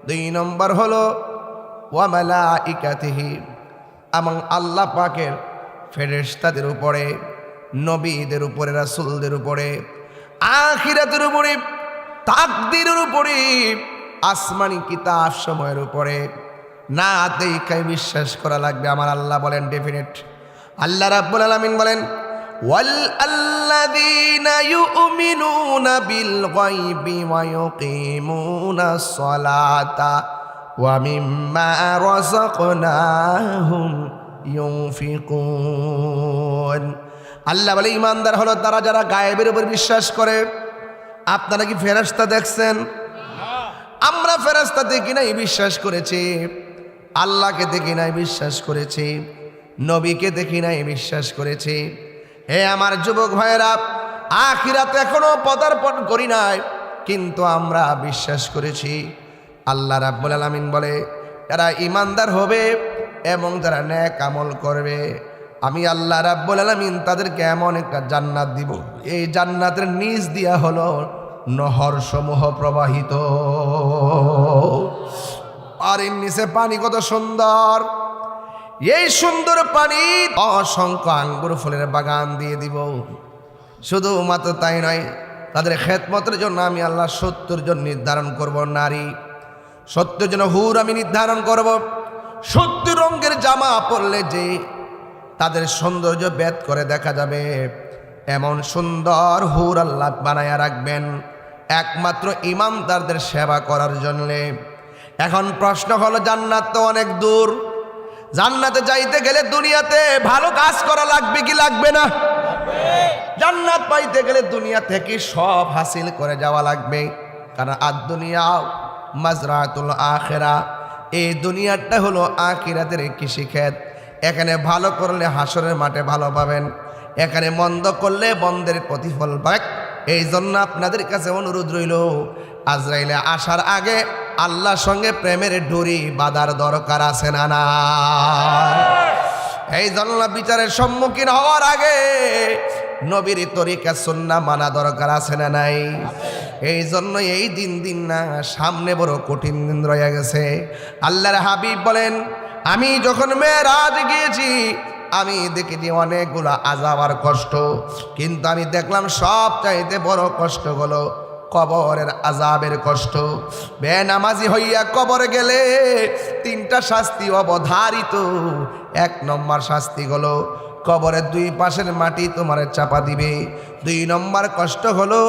দুই নম্বর হলো ওয়া মালাইকাতিহি, এবং আল্লাহ পাকের ফেরেশতাদের উপরে, নবীদের উপরে, রাসূলদের উপরে, আখিরাতের উপরে, তাকদীরের উপরে, আসমানি কিতাব সময়ের উপরে না দেখায় বিশ্বাস করা লাগবে। আমার আল্লাহ বলেন ডেফিনেট। আল্লাহ রাব্বুল আলামিন বলেন ওয়াল্লাযীনা ইউমিনুনা বিল গায়বি ওয়া ইউকিমুনাস সালাতা ওয়া মিম্মা রাযাকনাহুম ইউনফিকুন। আল্লাহ বলে ঈমানদার হলো তারা যারা গায়েবের উপর বিশ্বাস করে। আপনারা কি ফেরেশতা দেখছেন? আমরা ফেরেশতা দেখি নাই, বিশ্বাস করেছি। আল্লাহকে দেখি নাই, বিশ্বাস করেছি। নবীকে দেখি নাই, বিশ্বাস করেছি। হে আমার যুবক ভাইয়েরা, আখিরাতে এখনো পদার্পণ করি নাই, কিন্তু আমরা বিশ্বাস করেছি। আল্লাহ রাব্বুল আলামিন বলে যারা ঈমানদার হবে এবং যারা নেক আমল করবে আমি আল্লাহ রাব্বুল আলামিন তাদেরকে এমন একটা জান্নাত দিব, এই জান্নাতের নিচ দিয়া হলো নহর সমূহ প্রবাহিত। আর এর নিচে পানি কত সুন্দর! এই সুন্দর পানি অসংখ্য আঙ্গুর ফুলের বাগান দিয়ে দিব। শুধুমাত্র তাই নয়, তাদের খেদমতের জন্য আমি আল্লাহ 70 জন নির্ধারণ করব নারী, 70 জন হুর আমি নির্ধারণ করব। 70 রঙের জামা পরলে যে তাদের সৌন্দর্য ভেদ করে দেখা যাবে, এমন সুন্দর হুর আল্লাহ বানায়া রাখবেন একমাত্র ঈমানদারদের সেবা করার জন্যে। এখন প্রশ্ন হলো জান্নাত তো অনেক দূর, জান্নাতে যাইতে গেলে দুনিয়াতে ভালো কাজ করা লাগবে কি লাগবে না? জান্নাত পাইতে গেলে দুনিয়া থেকে সব হাসিল করে যাওয়া লাগবে। কারণ আদ-দুনিয়া মাজরাতুল আখিরা, এই দুনিয়াটা হলো আখিরাতের কৃষিক্ষেত। এখানে ভালো করলে হাসরের মাঠে ভালো পাবেন, এখানে মন্দ করলে বন্দের প্রতিফল পাবেন। এই জন্য আপনাদের কাছে অনুরোধ রইল, আজরাইলে আসার আগে আল্লাহর সঙ্গে প্রেমের ডোরি বাঁধার দরকার আছে না না? এই জন্য বিচারের সম্মুখীন হওয়ার আগে নবীর তরিকা সুন্নাহ মানা দরকার আছে না নাই? এই জন্য এই দিন না, সামনে বড় কঠিন দিন রয়ে গেছে। আল্লাহর হাবিব বলেন আমি যখন মেরাজ গিয়েছি আমি দেখেছি অনেকগুলো আযাব আর কষ্ট, কিন্তু আমি দেখলাম সব চাইতে বড় কষ্ট হলো কবরের আযাবের কষ্ট। বেনামাজি হইয়া কবরে গেলে 3টা শাস্তি অবধারিত। 1 নম্বর শাস্তি হলো কবরের 2 পাশের মাটি তোমার চাপা দিবে। 2 নম্বর কষ্ট হলো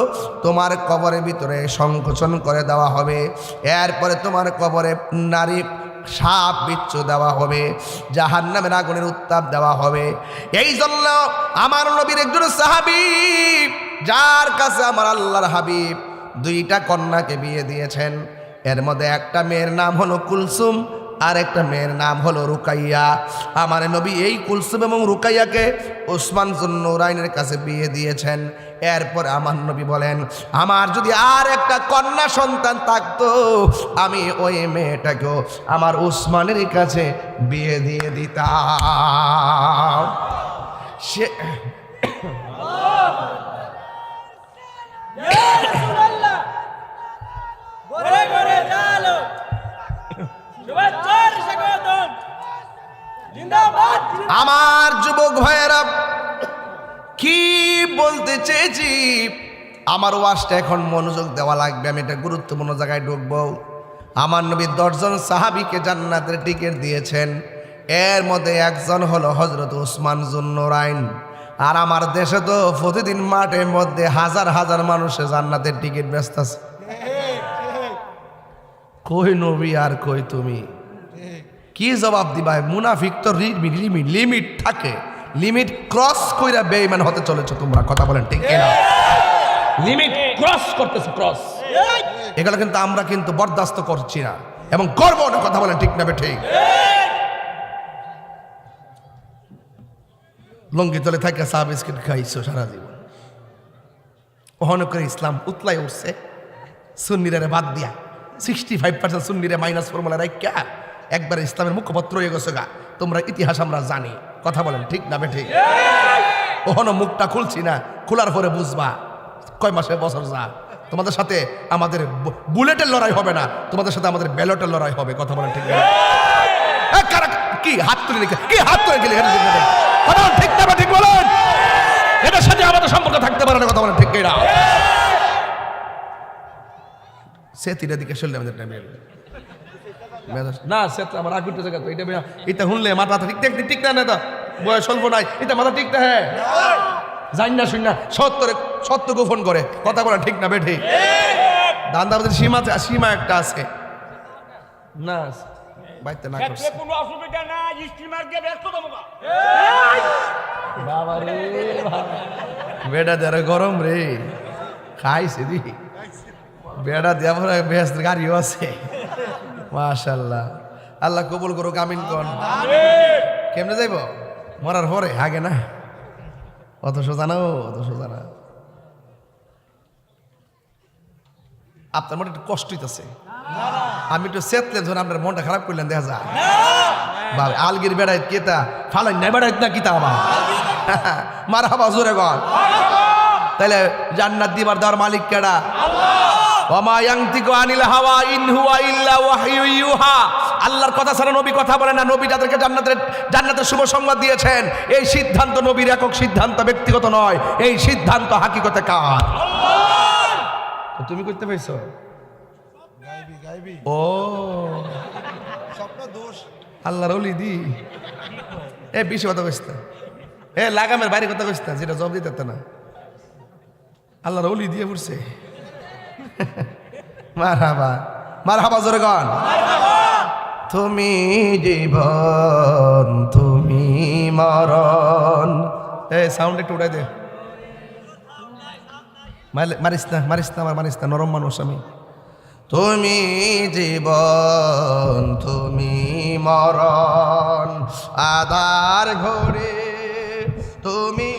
তোমার কবরের ভিতরে সংকোচন করে দেওয়া হবে। এরপরে তোমার কবরে নারী সাপ বিচ্ছু দেওয়া হবে, জাহান্নামের আগুনের উত্তাপ দেওয়া হবে। এই জন্য আমার নবীর একজন সাহাবী, যার কাছে আমার আল্লাহর হাবিব 2টা কন্যাকে বিয়ে দিয়েছেন, এর মধ্যে একটা মেয়ের নাম হলো কুলসুম, আর একটা মেয়ের নাম হলো রুকাইয়া। আমার নবী এই কুলসুম এবং রুকাইয়াকে ওসমান যুন্নুরাইনের কাছে বিয়ে দিয়েছেন। এরপর আমার নবী বলেন, আমার যদি আর একটা কন্যা সন্তান থাকতো আমি ওই মেয়েটাকেও আমার ওসমানের কাছে বিয়ে দিয়ে দিতাম। সে আমার যুবক ভাইয়েরা কি বলতে চেয়েছি, আমার ওয়াজটা এখন মনোযোগ দেওয়া লাগবে, আমি এটা গুরুত্বপূর্ণ জায়গায় ঢুকবো। আমার নবী 10 জন সাহাবীকে জান্নাতের টিকিট দিয়েছেন, এর মধ্যে একজন হলো হযরত ওসমান যুন্নুরাইন। আর আমার দেশে তো প্রতিদিন মাঠের মধ্যে হাজার হাজার মানুষে জান্নাতের টিকিট ব্যস্ত আছে। কই নবী আর কই তুমি, কি জবাব দিবা? মুনাফিক তো লিমিট থাকে, লিমিট ক্রস কইরা বেঈমান হতে চলেছো তোমরা, কথা বলেন ঠিক কিনা? লিমিট ক্রস করতেছো, ক্রস। এগুলো কিন্তু আমরা কিন্তু বরদাস্ত করছি না এবং করব না, কথা বলেন ঠিক না? ঠিক। লঙ্গি তলে থাকে চা বিস্কিট খাইছো সারা জীবন, ওহন করে ইসলাম উতলাই উঠছে সুন্নিরে বাদ দিয়া 65% সুন্নিরে মাইনাস ফর্মুলা রাইখা একবারে ইসলামের মুখপত্র হয়ে গেছে গা। তোমরা ইতিহাস আমরা জানি, কথা বলেন ঠিক না? ঠিক। ওহনো মুখটা খুলছি না, খোলার পরে বুঝবা কয় মাসে বছর যা তোমাদের সাথে আমাদের বুলেটের লড়াই হবে না, তোমাদের সাথে আমাদের ব্যালটের লড়াই হবে, কথা বলেন ঠিক না? কি হাত তুলে রেখে কি হাত তুলে গেলে ঠিক না? ঠিক বলেন, এটার সাথে আমাদের সম্পর্ক থাকতে পারে না, কথা বলেন ঠিক না? সে তিনের দিকে চললে আমাদের টাইমে না, সে তো আমার আগুনটা জায়গা তো এটা শুনলে মাথা ঠিক না, তো বয়স অল্প নাই, এটা মাথা ঠিক না। হ্যাঁ জানি না শুন না, সত্য গোপন করে, কথা বলা ঠিক না? বেঠি দান্দাবাদের সীমা একটা আছে না, বাইতে না করছে কোনো অসুবিধা না, স্টিমার দিয়ে ব্যস্ত তোমরা। বাবা রে বেটা দেরে গরম রে খাইছে দি বেটা দেয়া পরে ব্যস্ত গাড়িও আছে, মাশাআল্লাহ। আল্লাহ কবুল করুক, আমিন কোন। কেমনে যাইব? মরার পরে আগে না, অত সোজা না, অত সোজা না। আপনার মনে একটু কষ্ট হইতেছে, আমি একটু চেতলেন যখন আপনার মনটা খারাপ করলেন, দেখা যায় বাবা আলগির বেড়াইত কেতা ফালাই নাই বেড়াইত না কিতা আমার মার হাবা জোরে গন। তাইলে জান্নাত দিবার দেওয়ার মালিক কেডা? ওমা ইয়ানতিকু আনিল হাওয়া ইন হুয়া ইল্লা ওয়াহয়ু ইউহা। আল্লাহর কথা ছাড়া নবী কথা বলে না। নবী যাদেরকে জান্নাতের শুভ সংবাদ দিয়েছেন, এই সিদ্ধান্ত নবীর একক সিদ্ধান্ত, ব্যক্তিগত নয়। এই সিদ্ধান্ত হাকিকতে কার? আল্লাহর। তুমি করতে পাইছো? ও স্বপ্ন দোষ, আল্লাহর ওলি দি এ বেশি কথা কইছ না, এ লাগামের বাইরে কথা কইছ না, যেটা জবাব দিতে না। আল্লাহর ওলি দিয়ে পড়ছে। মারহাবা জোরে গান। তুমি জীবন তুমি মরণ, এই সাউন্ড একটু উঠাই দে। মারিস না আমার, মারিস না, নরম মানুষ আমি। তুমি জীবন তুমি মরণ, আধার ঘরে তুমি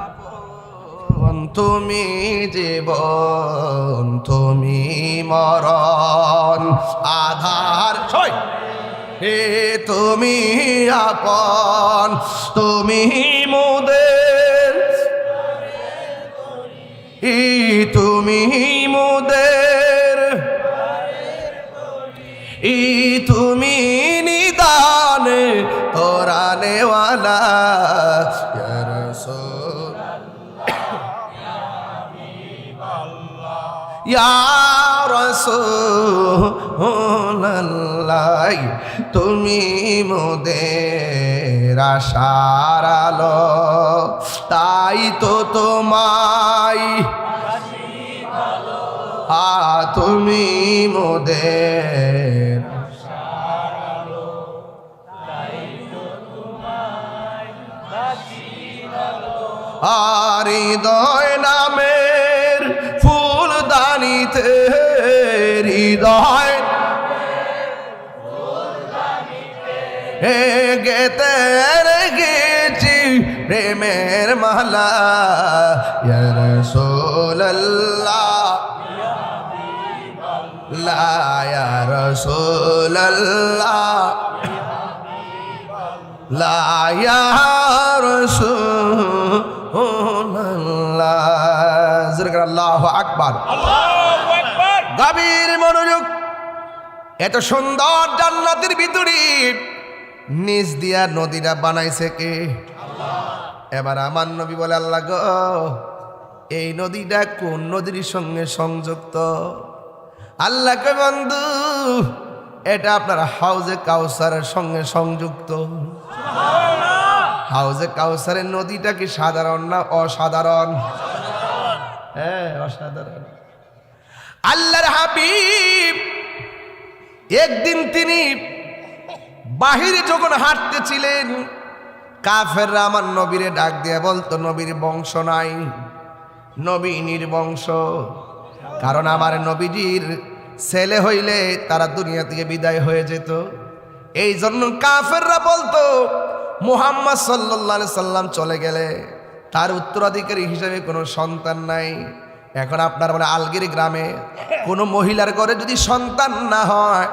আপন, তুমি জীবন তুমি মরণ, আধার হে তুমি আপন, তুমি মোদের, তুমি মোদের, তুমি নিদানে তোরানেওয়ালা ইয়া রাসূল ইয়া রাসূলুল্লাহ, তুমি মোদের আশার আলো, তাই তো তোমায় তুমি মোদের আর হৃদয় নামের ফুলদানিতে, হৃদয় গেতে রেখেছি প্রেমের মালা ইয়া রাসূলুল্লাহ লা ইয়া রাসূলুল্লাহ লা ইয়া রাসূলুল্লাহ জিকির আল্লাহু আকবার আল্লাহু আকবার গভীর মনোযোগ এত সুন্দর জান্নাতের ভিতরে নিজ দিয়া নদীটা বানাইছে কে আল্লাহ এবার আমার নবী বলে আল্লাহ গো এই নদীটা কোন নদীর সঙ্গে সংযুক্ত আল্লাহ কে বন্ধু এটা আপনার হাউজে কাউসারের সঙ্গে সংযুক্ত হাউজে কাউসারের নদীটা কি সাধারণ না অসাধারণ হ্যাঁ অসাধারণ আল্লাহর হাবিব একদিন তিনি বাহিরে যখন হাঁটতেছিলেন কাফেররা আমার নবীরে ডাক দিয়ে বলতো নবীর বংশ নাই নবী নির্বংশ কারণ আমার নবীজির ছেলে হইলে তারা দুনিয়া থেকে বিদায় হয়ে যেত এই জন্য কাফেররা বলতো মুহাম্মদ সাল্লাল্লাহু আলাইহি সাল্লাম চলে গেলে তার উত্তরাধিকারী হিসেবে কোনো সন্তান নাই এখন আপনার মানে আলগিরি গ্রামে কোনো মহিলার ঘরে যদি সন্তান না হয়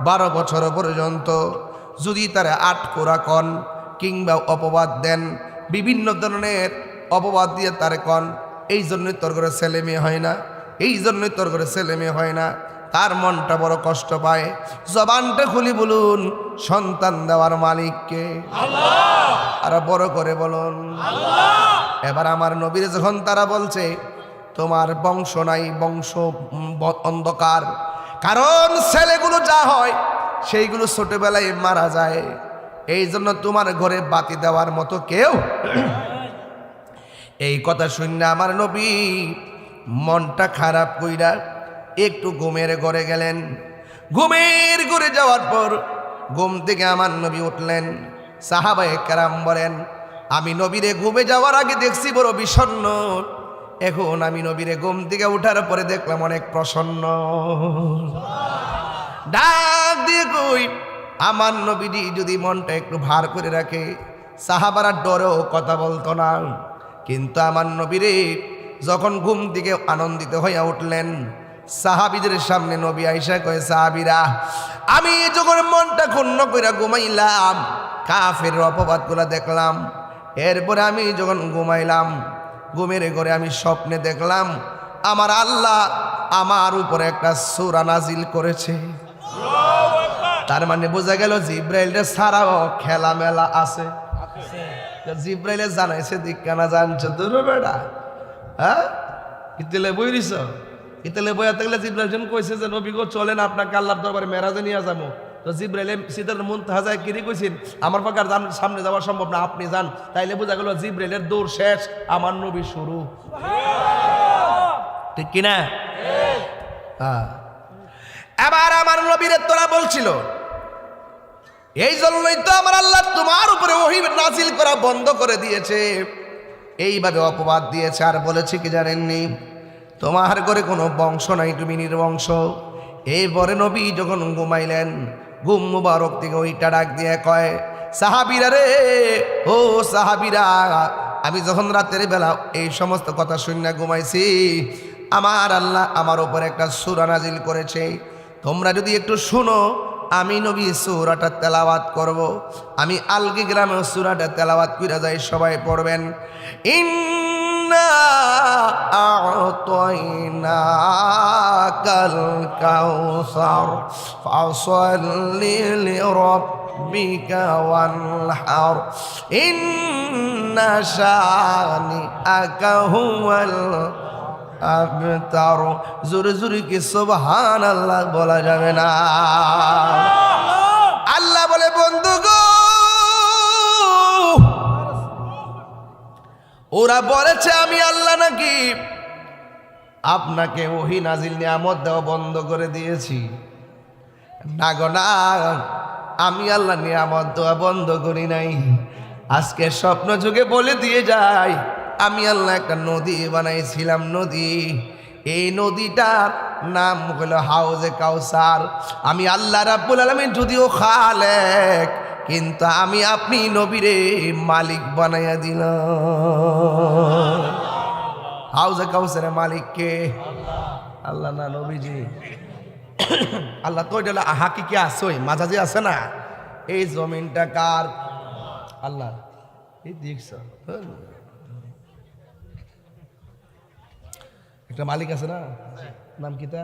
12 বছর পর্যন্ত যদি তারা আটকোরা কন কিংবা অপবাদ দেন বিভিন্ন ধরনের অপবাদ দিয়ে তার কন এই জন্যই তোর ঘরে ছেলে মেয়ে হয় না এই জন্যই তোর ঘরে ছেলে মেয়ে হয় না তার মনটা বড় কষ্ট পায় জবানটা খুলি বলুন সন্তান দেওয়ার মালিককে আল্লাহ আর বড় করে বলুন আল্লাহ এবার আমার নবীর যখন তারা বলছে তোমার বংশ নাই বংশ অন্ধকার কারণ ছেলেগুলো যা হয় সেইগুলো ছোটবেলায় মারা যায় এই জন্য তোমার ঘরে বাতি দেওয়ার মতো কেউ এই কথা শুনে আমার নবী মনটা খারাপ কইরা একটু ঘুমের ঘরে গেলেন ঘুমের ঘরে যাওয়ার পর ঘুম থেকে আমার নবী উঠলেন সাহাবায়ে কেরাম বলেন আমি নবীরে ঘুমে যাওয়ার আগে দেখছি বড় বিষণ্ণ এখন আমি নবীরে ঘুম থেকে উঠার পরে দেখলাম অনেক প্রসন্ন ডাক দিয়ে কই আমার নবীজি যদি মনটা একটু ভার করে রাখে সাহাবারা ডরেও কথা বলতো না কিন্তু আমার নবীরে যখন ঘুম থেকে আনন্দিত হইয়া উঠলেন সাহাবীদের সামনে নবী আয়েশা কয় সাহাবীরা আমি যখন মনটা ক্ষুণ্ণ কইরা ঘুমাইলাম কাফের অপবাদগুলো দেখলাম এরপরে আমি যখন ঘুমাইলাম ঘুমের ঘরে আমি স্বপ্নে দেখলাম আমার আল্লাহ আমার উপরে একটা সূরা নাজিল করেছে তার মানে বোঝা গেল জিব্রাইলের ছাড়াও খেলা মেলা আছে জিব্রাইলে জানাইছে দিকানা জানছো তোর বেটা হ্যাঁ ইতেলে বই দিছ ইতেলে বইয়া থাকলে জিব্রাইল কইছে যে নবী গো চলেন আপনাকে আল্লাহর দরবারে মেরাজে নিয়ে যাবো তো জিব্রাইলে সিদরাতুল মুনতাহা যায় কি কইছেন আমার পক্ষে আর সামনে যাওয়া সম্ভব না আপনি যান তাইলে বোঝা গেল জিব্রাইলের দৌড় শেষ আমার নবী শুরু ঠিক কিনা হ্যাঁ এবার আমার নবীরে তোরা বলছিল এই জন্যই তো আমার আল্লাহ তোমার উপরে ওহী নাজিল করা বন্ধ করে দিয়েছে এইভাবে অপবাদ দিয়েছে আর বলেছে কি জানেননি তোমার ঘরে কোনো বংশ নাই তুমি নির্বংশ এরপরে নবী যখন ঘুমাইলেন ঘুম মুবারক থেকে ওইটা ডাক দিয়ে কয় সাহাবীরা রে ও সাহাবীরা আমি যখন রাতের বেলা এই সমস্ত কথা শুনে ঘুমাইছি আমার আল্লাহ আমার উপর একটা সূরা নাজিল করেছে তোমরা যদি একটু শুনো আমি নবী সূরাটা তেলাওয়াত করব আমি আলগি গ্রামে সূরাটা তেলাওয়াত কইরা যাই সবাই পড়বেন ইন্না আ'তাইনাকাল কাউসার ফাসাল্লি লিরাব্বিকা ওয়ানহার ইন্না শানিআকা হুয়াল আবতার জোরে জোরে কি সুবহানাল্লাহ বলা যাবে না আল্লাহ বলে বন্ধু গো ওরা বলেছে আমি আল্লাহ নাকি আপনাকে ওহী নাজিল নিয়ামত দেওয়া বন্ধ করে দিয়েছি না গো না আমি আল্লাহ নিয়ামত দেওয়া বন্ধ করি নাই আজকে স্বপ্ন যুগে বলে দিয়ে যাই আমি আল্লাহ একটা নদী বানাইছিলাম নদী এই নদীটার নাম হলো হাউজে কাউসার আমি আল্লাহ রাব্বুল আলামিন যদিও খালেক কিন্তু আমি আপনি নবীরে মালিক বানাইয়া দিলাম। হাউজে কাউসারের মালিক কে? আল্লাহ না নবীজি? আল্লাহ তো এটা হাকিকি আছে, ওই মাঝাজি আছে না, এই জমিনটা কার? আল্লাহ। এই দেখছ একটা মালিক আছে না, নাম কি তা?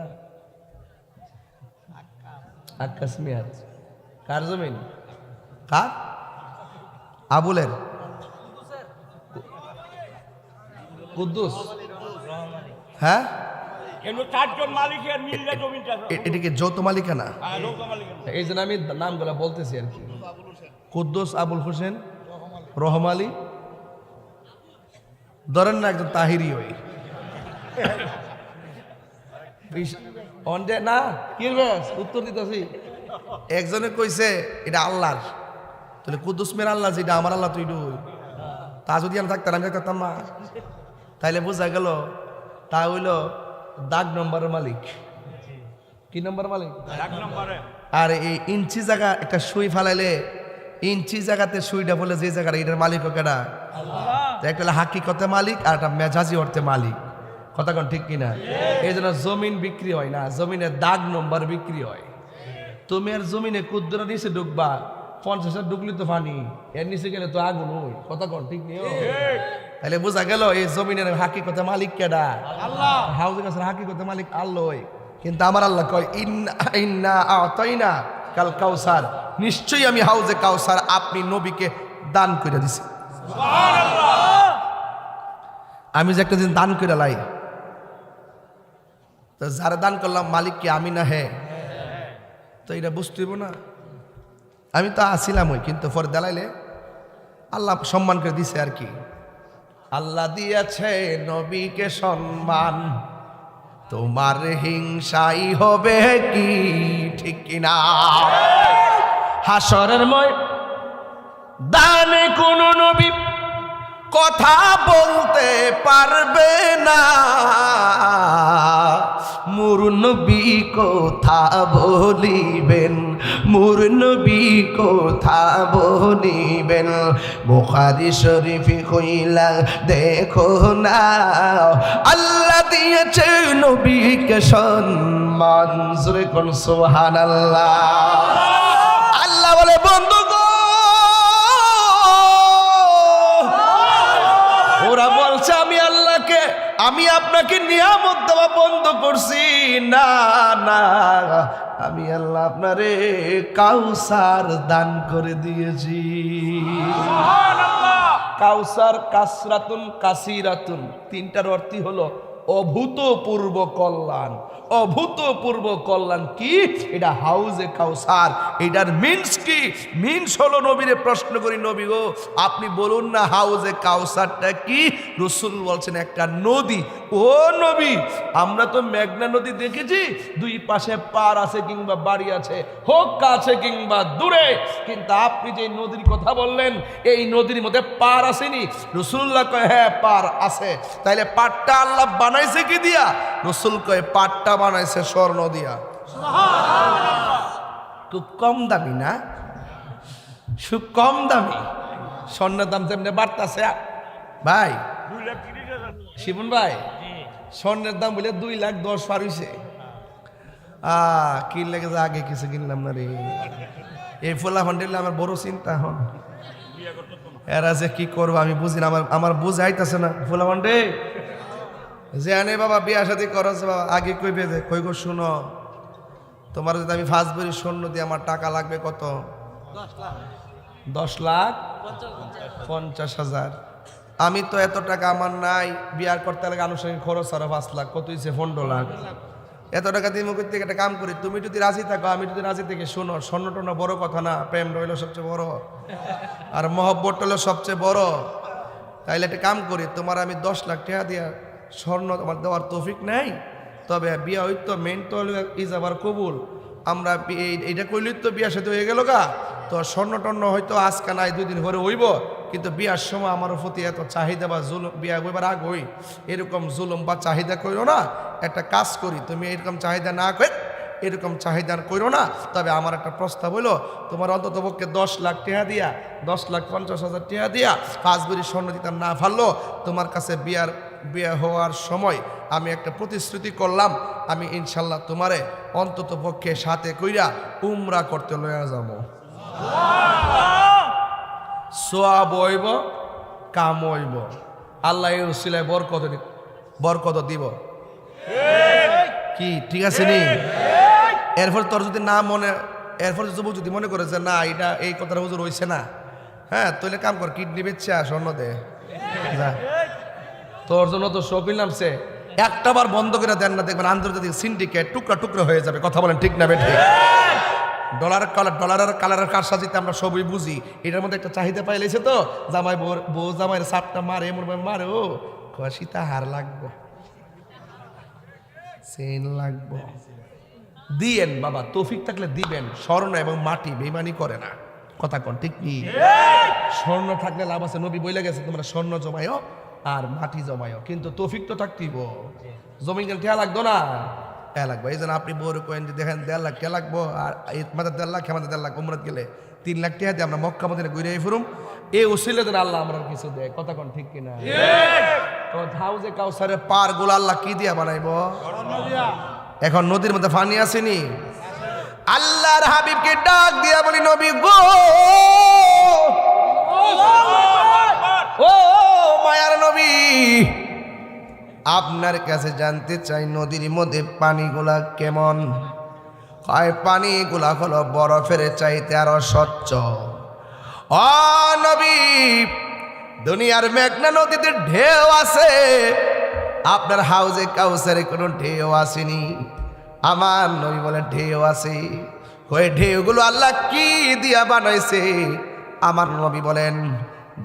আক্কাস মিয়াজ। কার জমিন? কার? আবুলের? কুদ্দুস? হ্যাঁ, এটাকে যৌথ মালিকানা। এই জন্য আমি নামগুলা বলতেছি আর কি। কুদ্দুস, আবুল হোসেন, রহম আলী, ধরেন না একজন তাহিরি ওই না কি উত্তর দিতেছি। একজনে কইছে এটা আল্লাহর, তাহলে কুদ্দুস মেয়ের আল্লাহ, যেটা আমার আল্লাহ তুই ডুই, তা যদি আমি থাকতাম আমি থাকতাম না, তাইলে বোঝা গেল তা হইল দাগ নম্বরের মালিক। কি নম্বর মালিক? আর এই ইঞ্চি জায়গা একটা সুই ফালাইলে ইঞ্চি জায়গাতে সুইটা বলে যে জায়গাটা, এটার মালিক কেডা? একটা হলো হাকিকতে মালিক আর একটা মেজাজি অর্থে মালিক। কথা কোন ঠিক কিনা? এই জন্য জমিন বিক্রি হয় না, জমিনের দাগ নম্বর বিক্রি হয়। তুমি আর জমিনে কুদ্দুরা নিচে ঢুকবা, 50 ঢুকলি তো পানি, এর নিচে গেলে তো আগুন হই। কথা কোন ঠিক নেই? তাহলে বোঝা গেল এই জমিনের হাকিকতে মালিক কেডা? আল্লাহ। হাউজে কাছে হাকিকতে মালিক আল্লাহ। কিন্তু আমার আল্লাহ কয় ইন্না আতাইনা কাল কাউসার, নিশ্চয়ই আমি হাউজে কাউসার আপনি নবীকে দান করে দিছি। সুবহানাল্লাহ। আমি যে একটা দিন দান করে লাই, তো যারা দান করলাম মালিক কি আমি না? হ্যাঁ। তো এটা বুঝতে হইব না? আমি তো আসিলাম ওই, কিন্তু পরে দেলাইলে আল্লাহ সম্মান করে দিছে আর কি। আল্লাহ দিয়েছে নবীকে সম্মান, তোমার হিংসাই হবে কি? ঠিক কিনা? হাসরের ময়দানে কোন নবী কথা বলতে পারবে না, মোর নবী কথা বলিবেন, মোর নবী কথা বলিবেন। বুখারী শরীফে কইলা দেখো না, আল্লাহ দিয়েছে নবীকে সম্মান। জোরে কোন সুবহানাল্লাহ। আল্লাহ বলে বন্ধু গো, ওরা বলছে আমি আল্লাহকে, আমি আপনাকে নিয়ামত দেওয়া বন্ধ করছি। না না, আমি আল্লাহ আপনারে কাউসার দান করে দিয়েছি। কাউসার কাসরাতুন কাসিরাতুন, তিনটার অর্থই হলো অভূতপূর্ব কল্যাণ। অভূতপূর্ব কল্যাণ কি? এটা হাউজে কাউসার। এটার মিন্স কি? মিন্স হলো, নবীরে প্রশ্ন করি, নবী গো আপনি বলুন না হাউজে কাউসারটা কি? রাসূল বলছেন একটা নদী। ও নবী, আমরা তো মেঘনা নদী দেখেছি, দুই পাশে পার আছে কিংবা বাড়ি আছে, হোক কাছে কিংবা দূরে, কিন্তু আপনি যে নদীর কথা বললেন এই নদীর মধ্যে পার আসেনি। রাসূলুল্লাহ কয় হ্যাঁ পার আছে। তাইলে পারটা আল্লাহ বানাইছে কি দিয়া? রাসূল কয় পারটা বানাইছে স্বর্ণ দিয়া। সুবহানাল্লাহ। খুব কম দামি না? খুব কম দামি। স্বর্ণের দাম যেমনি বাড়তাছে ভাই, শিবন ভাই, স্বর্ণের দাম বলে 2,10,000 পার হইছে। কি লাগে যে আগে কিছু কিনলাম না রে। এই ফোলা ফান্ডিলে আমার বড় চিন্তা হন, এরা যে কি করবো আমি বুঝি না, আমার বুঝাইতেছে না। ফোলা ফান্ডে যে আনে বাবা বিয়া শাদী করছে বাবা, আগে কইবে যে কই গো শুনো, তোমার যদি আমি 5 ভরি স্বর্ণ দিয়ে আমার টাকা লাগবে কত? 10,50,000। আমি তো এত টাকা আমার নাই, বিয়ার করতে লাগে আনুষ্ঠানিক খরচ আরো 5 লাখ, কত হয়েছে 15 লাখ। এত টাকা দিয়ে মুখের থেকে একটা কাম করি, তুমি যদি রাজি থাকো, আমি যদি রাজি থেকে, শোনো স্বর্ণ টর্ণ বড় কথা না, প্রেম রইল সবচেয়ে বড়, আর মহব্বত হলো সবচেয়ে বড়। তাইলে একটা কাম করি, তোমার আমি 10 লাখ টাকা দিয়া স্বর্ণ তোমার দেওয়ার তৌফিক নাই, তবে বিয়া হইতো মেন তো হলো ইজাবার কবুল। আমরা এইটা কইলি তো বিয়ার সাথে হয়ে গেল গা, তো স্বর্ণ টর্ণ হয়তো আজকে নাই 2 দিন পরে হইব, কিন্তু বিয়ার সময় আমার প্রতি এত চাহিদা বা জুলুম, বিয়া হইবার আগ হই এরকম জুলুম বা চাহিদা করিও না। একটা কাজ করি, তুমি এরকম চাহিদা না করে এরকম চাহিদা করো না। তবে আমার একটা প্রস্তাব হলো, তোমার অন্তত পক্ষে 10 লাখ টাকা দিয়া, 10,50,000 টাকা দিয়া 5 ভরি স্বর্ণ দিতাম না পারলো, তোমার কাছে বিয়ে হওয়ার সময় আমি একটা প্রতিশ্রুতি করলাম, আমি ইনশাল্লাহ তোমারে অন্তত পক্ষে সাথে কইরা উমরা করতে লইয়া যাবো। সোয়াব হইব, কাম হইব, আল্লাহ এর উসিলায় বরকত দিব। কি ঠিক আছে নি? এরপর তোর যদি না মনে, এরপর যুবক যদি মনে করে যে না এটা এই কথাটা হুজুর হইছে না, হ্যাঁ তাহলে কাম কর, কিডনি বেচছে স্বর্ণ দে, তোর জন্য তো শপিং নামছে, একটা বার বন্ধ করে দেন না, দেখবেন আন্তর্জাতিক সিন্ডিকেট টুকরা টুকরা হয়ে যাবে। কথা বলেন ঠিক না বেঠিক? ডলারের কালারের কারসাজিতে আমরা সবই বুঝি, এটার মধ্যে একটা চাহিদা পাইলেছে তো, জামাই বউ জামাইয়ের সাপটা মারে, এমন মারে, ও সীতা হার লাগবো, চেন লাগবো, দিয়েন বাবা, তৌফিক থাকলে দিবেন। স্বর্ণ এবং মাটি বেইমানি করে না, কথা কোন ঠিক কি? স্বর্ণ থাকলে লাভ আছে, নবী বইলে গেছে তোমরা স্বর্ণ জমাইও আর মাটি জমাইও, কিন্তু তৌফিক তো থাকতেইব। জমিন গেলে ঠেয়া লাগতো না, লাগবে। এই জন্য আপনি বড় কয়েন যে দেখেন 1.5 লাখ টাকা লাগবো, আর মাথার 1.5 লাখ, আমাদের 1.5 লাখ উমরাত গেলে 3 লাখ টাকা দিয়ে আমরা মক্কা মদিনা ঘুরে ফুরুম, এই উসিলে যেন আল্লাহ আমরা কিছু দেয়। কথা কোন ঠিক কিনা? হাউজে কাউসারের পার গুলো আল্লাহ কি দিয়া বানাইবো? এখন নদীর মধ্যে পানি আসেনি, আল্লাহর হাবিবকে ডাক দিয়া বলি, নবী গো, ও মায়ার নবী, আপনার কাছে জানতে চাই নদীর মধ্যে পানিগুলা কেমন? হয় পানিগুলা হলো বরফের চাইতে আরো স্বচ্ছ। ও নবী, দুনিয়ার মেঘনা নদীতে ঢেউ আছে, আপনার হাউজে কাউসারে কোনো ঢেউ আসেনি। আমার নবী বলে ঢেউ আছে। ওই ঢেউগুলো আল্লাহ কি দিয়া বানাইছে? আমার নবী বলেন,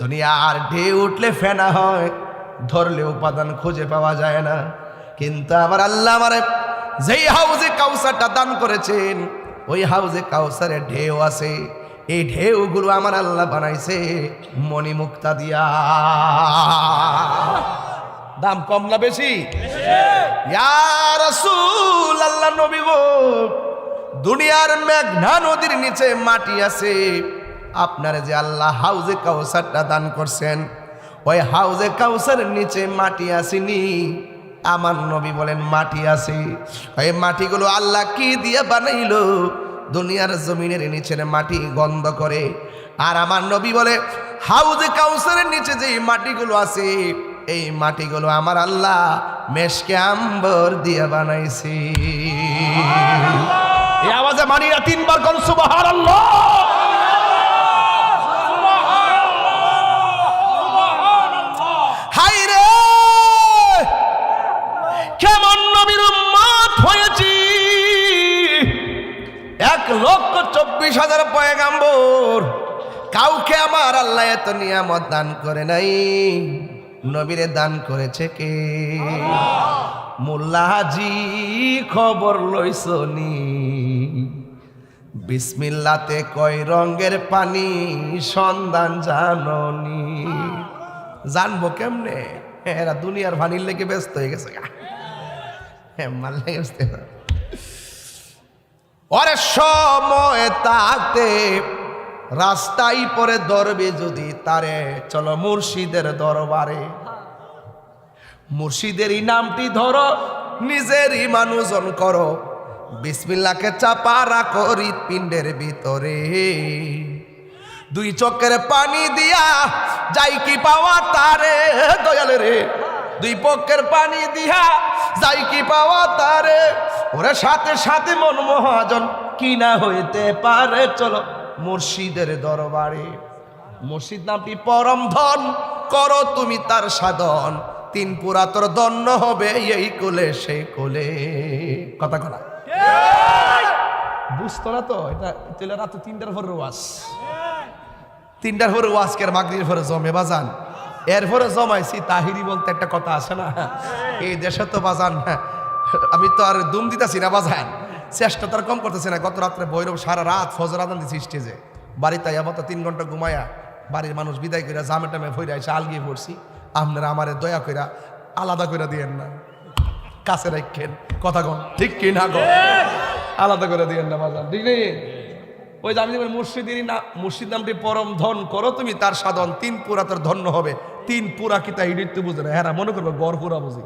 দুনিয়ার ঢেউ উঠলে ফেনা হয়, ধরলে উপাদান খুঁজে পাওয়া যায় না, কিন্তু আমার আল্লাহ আমারে যেই হাউজে কাউসারটা দান করেছেন, ওই হাউজে কাউসারে ঢেউ আছে। এই ঢেউগুলো আমার আল্লাহ বানাইছে মণিমুক্তা দিয়া। দাম কম না বেশি? ইয়া রাসূল, আল্লাহ নবী গো, দুনিয়ার মেঘনা নদীর নিচে মাটি আছে, আপনার যে আল্লাহ হাউজে কাউসারটা দান করছেন, ওই হাউজে কাউসারের নিচে মাটি আসেনি। আমার নবী বলেন মাটি আছে। ওই মাটিগুলো আল্লাহ কি দিয়ে বানাইলো? দুনিয়ার জমিনের নিচের মাটি গন্ধ করে। আর আমার নবী বলে হাউজে কাউসারের নিচে যে মাটিগুলো আছে, এই মাটিগুলো আমার আল্লাহ মেশকে আম্বর দিয়ে বানাইছে। এই আওয়াজে মানিরা 3 বার কোন সুবহানাল্লাহ। কেমন নবীর উম্মত হয়েছি, 1,24,000 পয়গাম্বর, কাউকে আমার আল্লাহ এত নিয়ামত দান করে নাই। নবীরে দান করেছে কে? মোল্লা হাজি খবর লইছনি, বিসমিল্লাতে কয় রঙের পানি সন্ধান জাননি। জানবো কেমনে? এরা দুনিয়ার ভানির লেগে ব্যস্ত হয়ে গেছে, ওরে সময় তাতে রাস্তায় পরে ধরবে যদি তারে, চলো মুর্শিদের দরবারে। মুর্শিদেরই নামটি ধরো, নিজেরই মানুষজন করো, বিসমিল্লাহকে চাপা রাখো হৃৎপিণ্ডের ভিতরে। 2 চোখের পানি দিয়া যাই কি পাওয়া তারে, দয়ালে রে, 2 পক্ষের পানি দিয়া যাই কি পাওয়া তারে। ওরে সাথে সাথে মন মহাজন কি না হইতে পারে, চলো মুর্শিদের দরবারে। মুর্শিদ নামটি পরম ধন, করো তুমি তার সাধন, 3 পুরা তোর দন্য হবে এই কোলে সেই কোলে। কথা কথা বুঝতো না তো? এটা চলে রাত 3টার পরে ওয়াজ, 3টার পরে ওয়াজকের মাগরিবের পরে জমে বাজান। এরপরে জমাইছি তাহিরি বলতে একটা কথা আছে না, এই দেশে তো বাজান, আমি তো আর দুম দিতেছি না বাজান, চেষ্টা তো আর কম করতেছি না। গত রাত্রে ভৈরব সারা রাত ফজর আদান দিচ্ছি স্টেজে, বাড়িতে আবার 3 ঘন্টা ঘুমায়া বাড়ির মানুষ বিদায় করে জামে টামে ফইরা এসে আলগিয়ে পড়ছি। আপনারা আমারে দয়া কইরা আলাদা করে দিয়েন না, কাছে রাখেন। কথা কন ঠিক কি না গো? আলাদা করে দিয়েন না বাজান, ঠিক নেই? ওই যে আমি মুর্শিদ নামটি পরম ধন করো তুমি তার সাধন, 3 পুরা তোর ধন্য হবে। 3 পুরা কি তাই ইডিট বুঝে না, হ্যাঁ মনে করবো গড় পুরা বুঝি।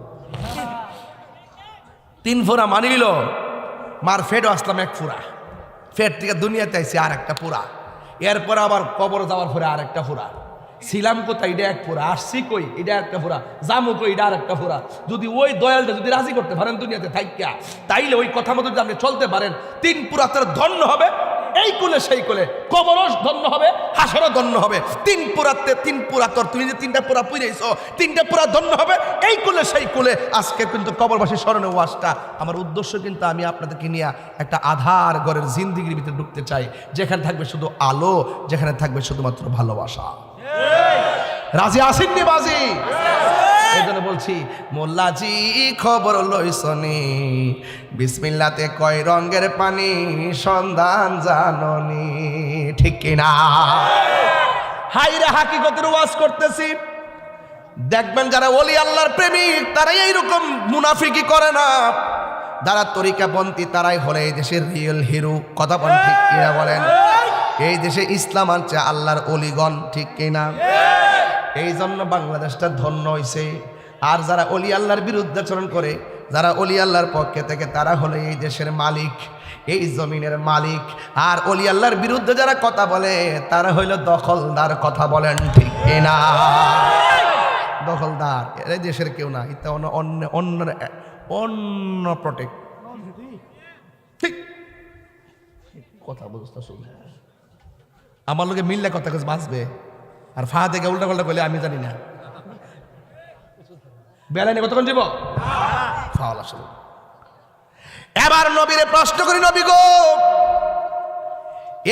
3 পুরা মানি নিল, মার ফেটও আসলাম 1 পুরা, ফেট থেকে দুনিয়াতে আইসি আর একটা পুরা, এরপর আবার কবর যাওয়ার পরে আর একটা পুরা, ছিলাম কোথায় এটা 1 পুরা, আসছি কই এটা একটা পুরা, জামু কই এটা আর একটা পুরা। যদি ওই দয়ালটা যদি রাজি করতে পারেন দুনিয়াতে থাইকা, তাইলে ওই কথা মতো যদি আপনি চলতে পারেন, 3 পুরা তার ধন্য হবে, এই কুলে সেই কুলে, কবরও ধন্য হবে, হাসরও ধন্য হবে। 3 পুরাতে 3 পুরা তোর, তুমি যে 3টা পুরা পুইরেছো, 3টা পুরা ধন্য হবে এই কুলে সেই কুলে। আজকে কিন্তু কবরবাসী স্মরণে ওয়াজটা, আমার উদ্দেশ্য কিন্তু আমি আপনাদেরকে নিয়ে একটা আধার ঘরের জিন্দিগির ভিতরে ঢুকতে চাই, যেখানে থাকবে শুধু আলো, যেখানে থাকবে শুধুমাত্র ভালোবাসা। রাজি আসেননি বাজি? এই জন্য বলছি, মোল্লাজি খবর লইসনি, বিসমিল্লাতে কয় রঙের পানি সন্ধান জাননি, ঠিক কিনা? হাইরে হাকিকতের ওয়াজ করতেছি, দেখবেন যারা ওলি আল্লাহর প্রেমিক তারাই এইরকম মুনাফিকি করে না, যারা তরিকাপন্থী তারাই হলে এই দেশের রিয়েল হিরো। কথা বলেন ঠিক কিনা বলেন? এই দেশে ইসলাম আনছে আল্লাহর অলিগণ, ঠিক কিনা? এই জন্য বাংলাদেশটা ধন্য হয়েছে। আর যারা অলি আল্লাহর বিরুদ্ধে আচরণ করে, যারা অলি আল্লাহর পক্ষে থেকে, তারা হলো এই দেশের মালিক, এই জমিনের মালিক। আর অলি আল্লাহর বিরুদ্ধে যারা কথা বলে তারা হইল দখলদার। কথা বলেন ঠিক কিনা? দখলদার এই দেশের কেউ না, এটা অন্য অন্য অন্য প্রটেক্ট, ঠিক কথা বুঝতে শুন। আমার লোকে মিললে কথা কাজ বাঁচবে, আর ফা থেকে উল্টা পাল্টা করলে আমি জানি না বেলাইনে কতক্ষণ যাব। এবার নবীরে প্রশ্ন করি, নবী গো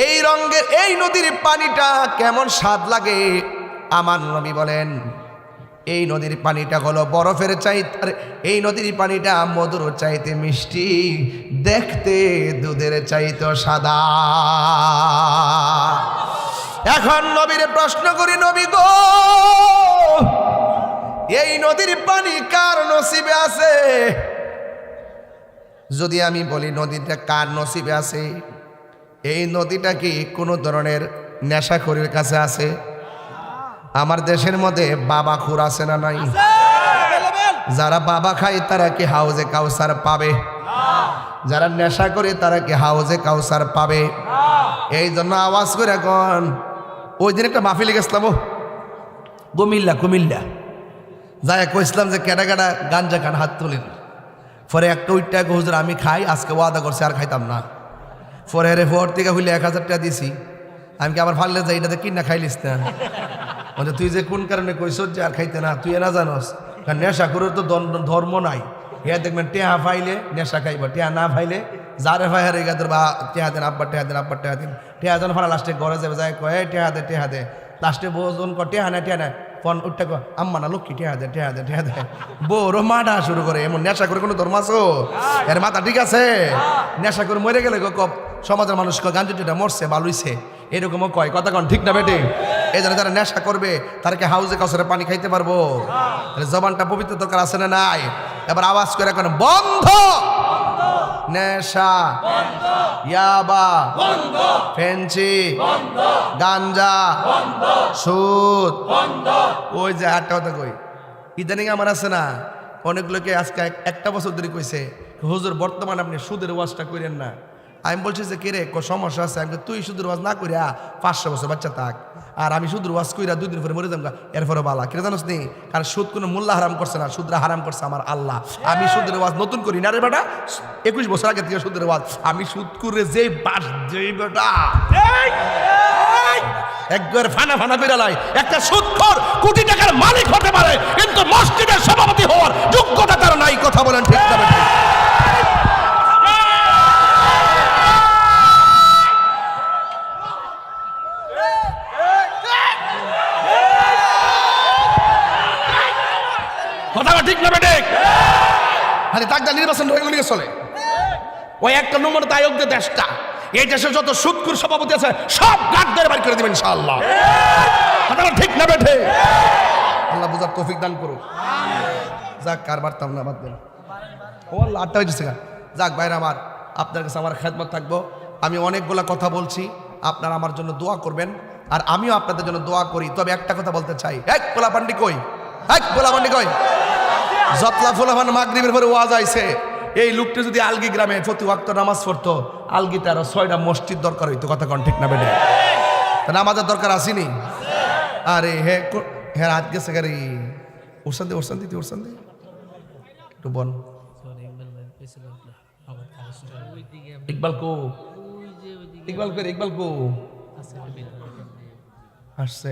এই রঙের এই নদীর পানিটা কেমন স্বাদ লাগে? আমার নবী বলেন এই নদীর পানিটা হলো বরফের চাইতে, এই নদীর পানিটা মধুর চাইতে মিষ্টি, দেখতে দুধের চাইতে সাদা। এখন নবীরে প্রশ্ন করি, নবী গো এই নদীর পানি কার নসিবে আছে? যদি আমি বলি নদীটা কার নসিবে আছে, এই নদীটা কি কোনো ধরনের নেশাখোরের কাছে আছে? আমার দেশের মধ্যে বাবা খুর আছে না নাই? যারা বাবা খায় তারা কি হাউজে কাউসার পাবে? যারা নেশা করে তারা কি হাউজে কাউসার পাবে? এই জন্য আওয়াজ করে এখন, ওই দিন একটা মাহফিলে গেছিলাম কুমিল্লা যাই কইসলাম যে কেডা কেডা গাঞ্জা খান হাত তুলেন। পরে একটা ওইটা হুজুর আমি খাই, আজকে ওয়াদা করছি আর খাইতাম না। পরে রে ফোর থেকে হইলে 1000 টাকা দিছি। আমি কি আবার ফাললে যাই, এটাতে কিনা খাইলিস না? বলছে তুই যে কোন কারণে কইস যে আর খাইতে না, তুই না জানোস কারণ নেশা করে তো ধর্ম নাই। হ্যাঁ দেখবেন টেহা ফাইলে নেশা খাইব, টেহা না ফাইলে যারে ভাই হারে গাদের বা টেহা দেন, আব্বার টেহা দেন, আব্বার টেহা দেন, টেহা দেন ফালা লাস্টে ঘরে যাবে, যায় কয়ে টেহা দে লাস্টে বোজন ক টেহা না ফোন উঠতে কো আম্মা না লক্ষ্মী টেহা দে বউরও মাডা শুরু করে। এমন নেশা করে কোনো ধর্ম আছো? এর মাথা ঠিক আছে? নেশা করে মরে গেলে সমাজের মানুষ গাঞ্জুটিটা মরছে বালুইছে এরকমও কয়। কথা কন ঠিক না বেটে? এই জন্য যারা নেশা করবে তাদেরকে হাউজে কাউসারে পানি খাইতে পারবো? জবানটা পবিত্র দরকার আছে না নাই? এবার আওয়াজ করে এখন বন্ধ, নেশা, ইয়াবা, ফেন্সি, গাঞ্জা, সুদ, ওই যে আটটা কথা কই। ইদানিং আমার আছে না অনেক লোকে আজকে 1 বছর ধরে কইছে হুজুর বর্তমানে আপনি সুদের ওয়াজটা করেন না। আমি বলছি যে কে রে সমস্যা আছে? আমি তুই সুদের ওয়াজ না করিয়া 500 বছর বাচ্চা থাক, আর আমি সুদের ওয়াজ কইরা 2 দিন পরে মরে যাবো, এরপরে বালা কিনা জানোস নি? কারণ সুদ কোনো মোল্লা হারাম করছে না, সুদরা হারাম করছে আমার আল্লাহ। আমি সুদের ওয়াজ নতুন করি না রে বেটা, 21 বছর আগে থেকে সুদের ওয়াজ আমি সুদ করে যেই বাস যেই বেটা একবার ফানা বেরালাই। একটা সুদখোর কোটি টাকার মালিক হতে পারে কিন্তু মসজিদের সভাপতি হওয়ার যোগ্যতা তার নাই। কথা বলেন ঠিক না বেটা? কথা ঠিক না বেটে? আরে তাকদা নির্বাচন হয়ে চলে ওই একটা নম্বর দায়কদের দেশটা, এই দেশে যত সুদখোর সভাপতি আছে সব গাদ ধরে বাড়ি করে দিবেন ইনশাআল্লাহ। কথা ঠিক না বেটে? আল্লাহ বুঝার তৌফিক দান করুক। যাক কার বার্তাম না বাদ দেন, ও আল্লাহ 8টা হয়েছে। যাক ভাইরা আমার, আপনার কাছে আমার খেদমত থাকবো। আমি অনেকগুলা কথা বলছি, আপনারা আমার জন্য দোয়া করবেন আর আমিও আপনাদের জন্য দোয়া করি। তবে একটা কথা বলতে চাই, এক পোলাপান্ডি কই, এক পোলাপান্ডি কই, যতলা পোলাপান মাগরিবের পরে ওয়াজ আইছে, এই লোকটা যদি আলগি গ্রামে প্রতি ওয়াক্ত নামাজ পড়তো, আলগিতে আরো 6টা মসজিদ দরকার হইতো। কথা কোন ঠিক না বেটে? নামাজের দরকার আসেনি? আরে হ্যাঁ হাত গেছে গাড়ি, ওরসান দিতে একটু বল। ইকবাল কো, ইকবাল কো আসছে,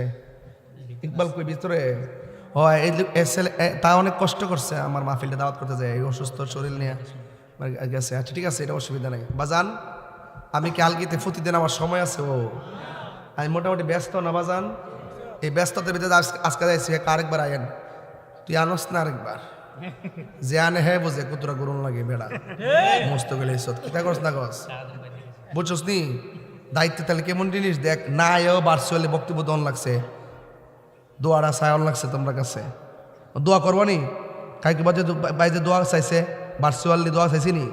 ইকবাল কই ভিতরে হয়। তা অনেক কষ্ট করছে আমার মাহফিলটা দাওয়াত করতে যায়, এই অসুস্থ শরীর নিয়ে গেছে। আচ্ছা ঠিক আছে, এটা অসুবিধা নেই। বাজান আমি কি আলগিতে প্রতিদিন আমার সময় আছে? ও আমি মোটামুটি ব্যস্ত না বাজান, এই ব্যস্ততার ভিতরে আজকে যাইছি। আরেকবার আয়েন, তুই আনস না আরেকবার, যে আনে হ্যাঁ বুঝে কুতুরা গরুন লাগে বেড়া মস্ত গেলে কিতা করস না গস, বুঝছস নি দায়িত্ব। তাহলে কেমন জিনিস দেখ না, এও ভার্চুয়ালি বক্তব্য দন লাগছে, দোয়াটা সায়ন লাগছে তোমরা কাছে। দোয়া করবো নি কাইকে বাইরে দোয়া চাইছে, ভার্চুয়ালি দোয়া চাইছি নি,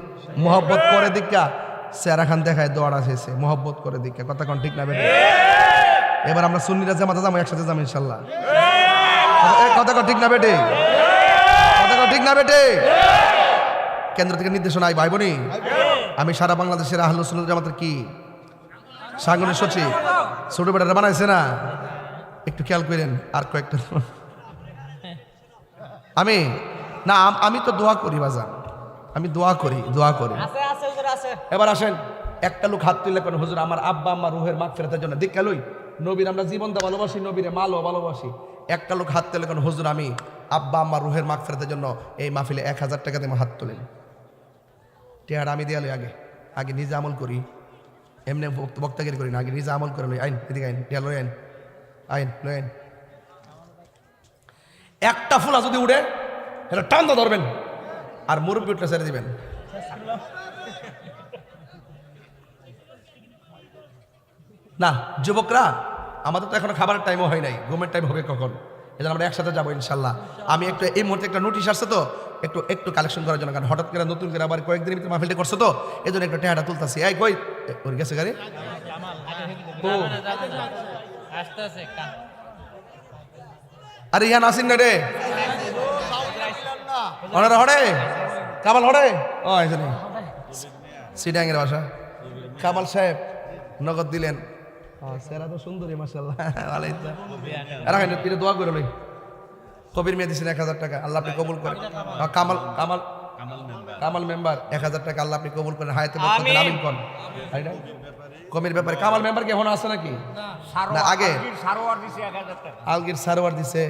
মোহব্বত করে দীক্ষা চেহারা খান দেখায় দোয়াটা চাইছে, মোহব্বত করে দীক্ষা। কথা কোন ঠিক না বেটে? এবার আমরা সুন্নিরা জামাতে যাবো, একসাথে যাবো ইনশাল্লাহ। কথা কোন ঠিক না বেটে? কথা কোন ঠিক না বেটে? কেন্দ্র থেকে নির্দেশনা আই ভাইবনি, আমি সারা বাংলাদেশের আহলুস সুন্নাত জামাতের কি সাংগঠনিক সচিব, ছোট বেটারা বানাইছে না, একটু খেয়াল করেন। আর কয়েকটা আমি তো দোয়া করি বাজান, আমি দোয়া করি। এবার আসেন, একটা লোক হাত তুললে কোন হুজুর আমার আব্বা আম্মা রুহের মাগফিরাতের জন্য দীক্ষা লই, নবীর আমরা জীবনটা ভালোবাসি, নবীরে মালও ভালোবাসি। একটা লোক হাত তুললে কোন হুজুর আমি আব্বা আম্মা রুহের মাগফিরাতের জন্য এই মাহফিলে 1000 টাকা দিয়ে হাত তোলেন। টেহারা আমি দেয়ালে আগে নিজে আমল করি, এমনি বক্তাগিরি করি না, আগে নিজে আমল করে লই। আইন এদিকে আইন, টেহা লই আইন। একটা ফুলা যদি উড়ে এটা টান্দা ধরবেন আর মুরব্বী উঠলে ছেড়ে দিবেন। না যুবকরা, আমাদের তো এখনো খাবারের টাইমও হয় নাই, ঘুমের টাইম হবে কখন? এজন্য আমরা একসাথে যাবো ইনশাল্লাহ। আমি একটু এই মুহূর্তে একটা নোটিশ আসছে তো একটু কালেকশন করার জন্য, কারণ হঠাৎ করে নতুন করে আবার কয়েকদিনের ভিতরে মাহফিলটা করছে তো, এই জন্য একটু টেহাটা তুলতেছি। এই কই ওর গেছে গাড়ি, আরে ইয়ান আসিন না রে, ওনারা হড়ে কামাল হড়ে, ও এখানে সিডাঙ্গের বাসা। কামাল সাহেব নগদ দিলেন, সেরা তো সুন্দরী মাশাআল্লাহ, ভালোই তো। রাখেন পীরে দোয়া করে লই। কবির মেয়ে দিয়েছেন 1000 টাকা, আল্লাহ আপনি কবুল করেন। কামাল মেম্বার 1000 টাকা, আল্লাহ আপনি কবুল করেন। হায়াতে বরকত আমিন কোন কমির ব্যাপারে কামাল মেম্বার কি এখন আছে নাকি? না আগে আলগির সারোয়ার দিছে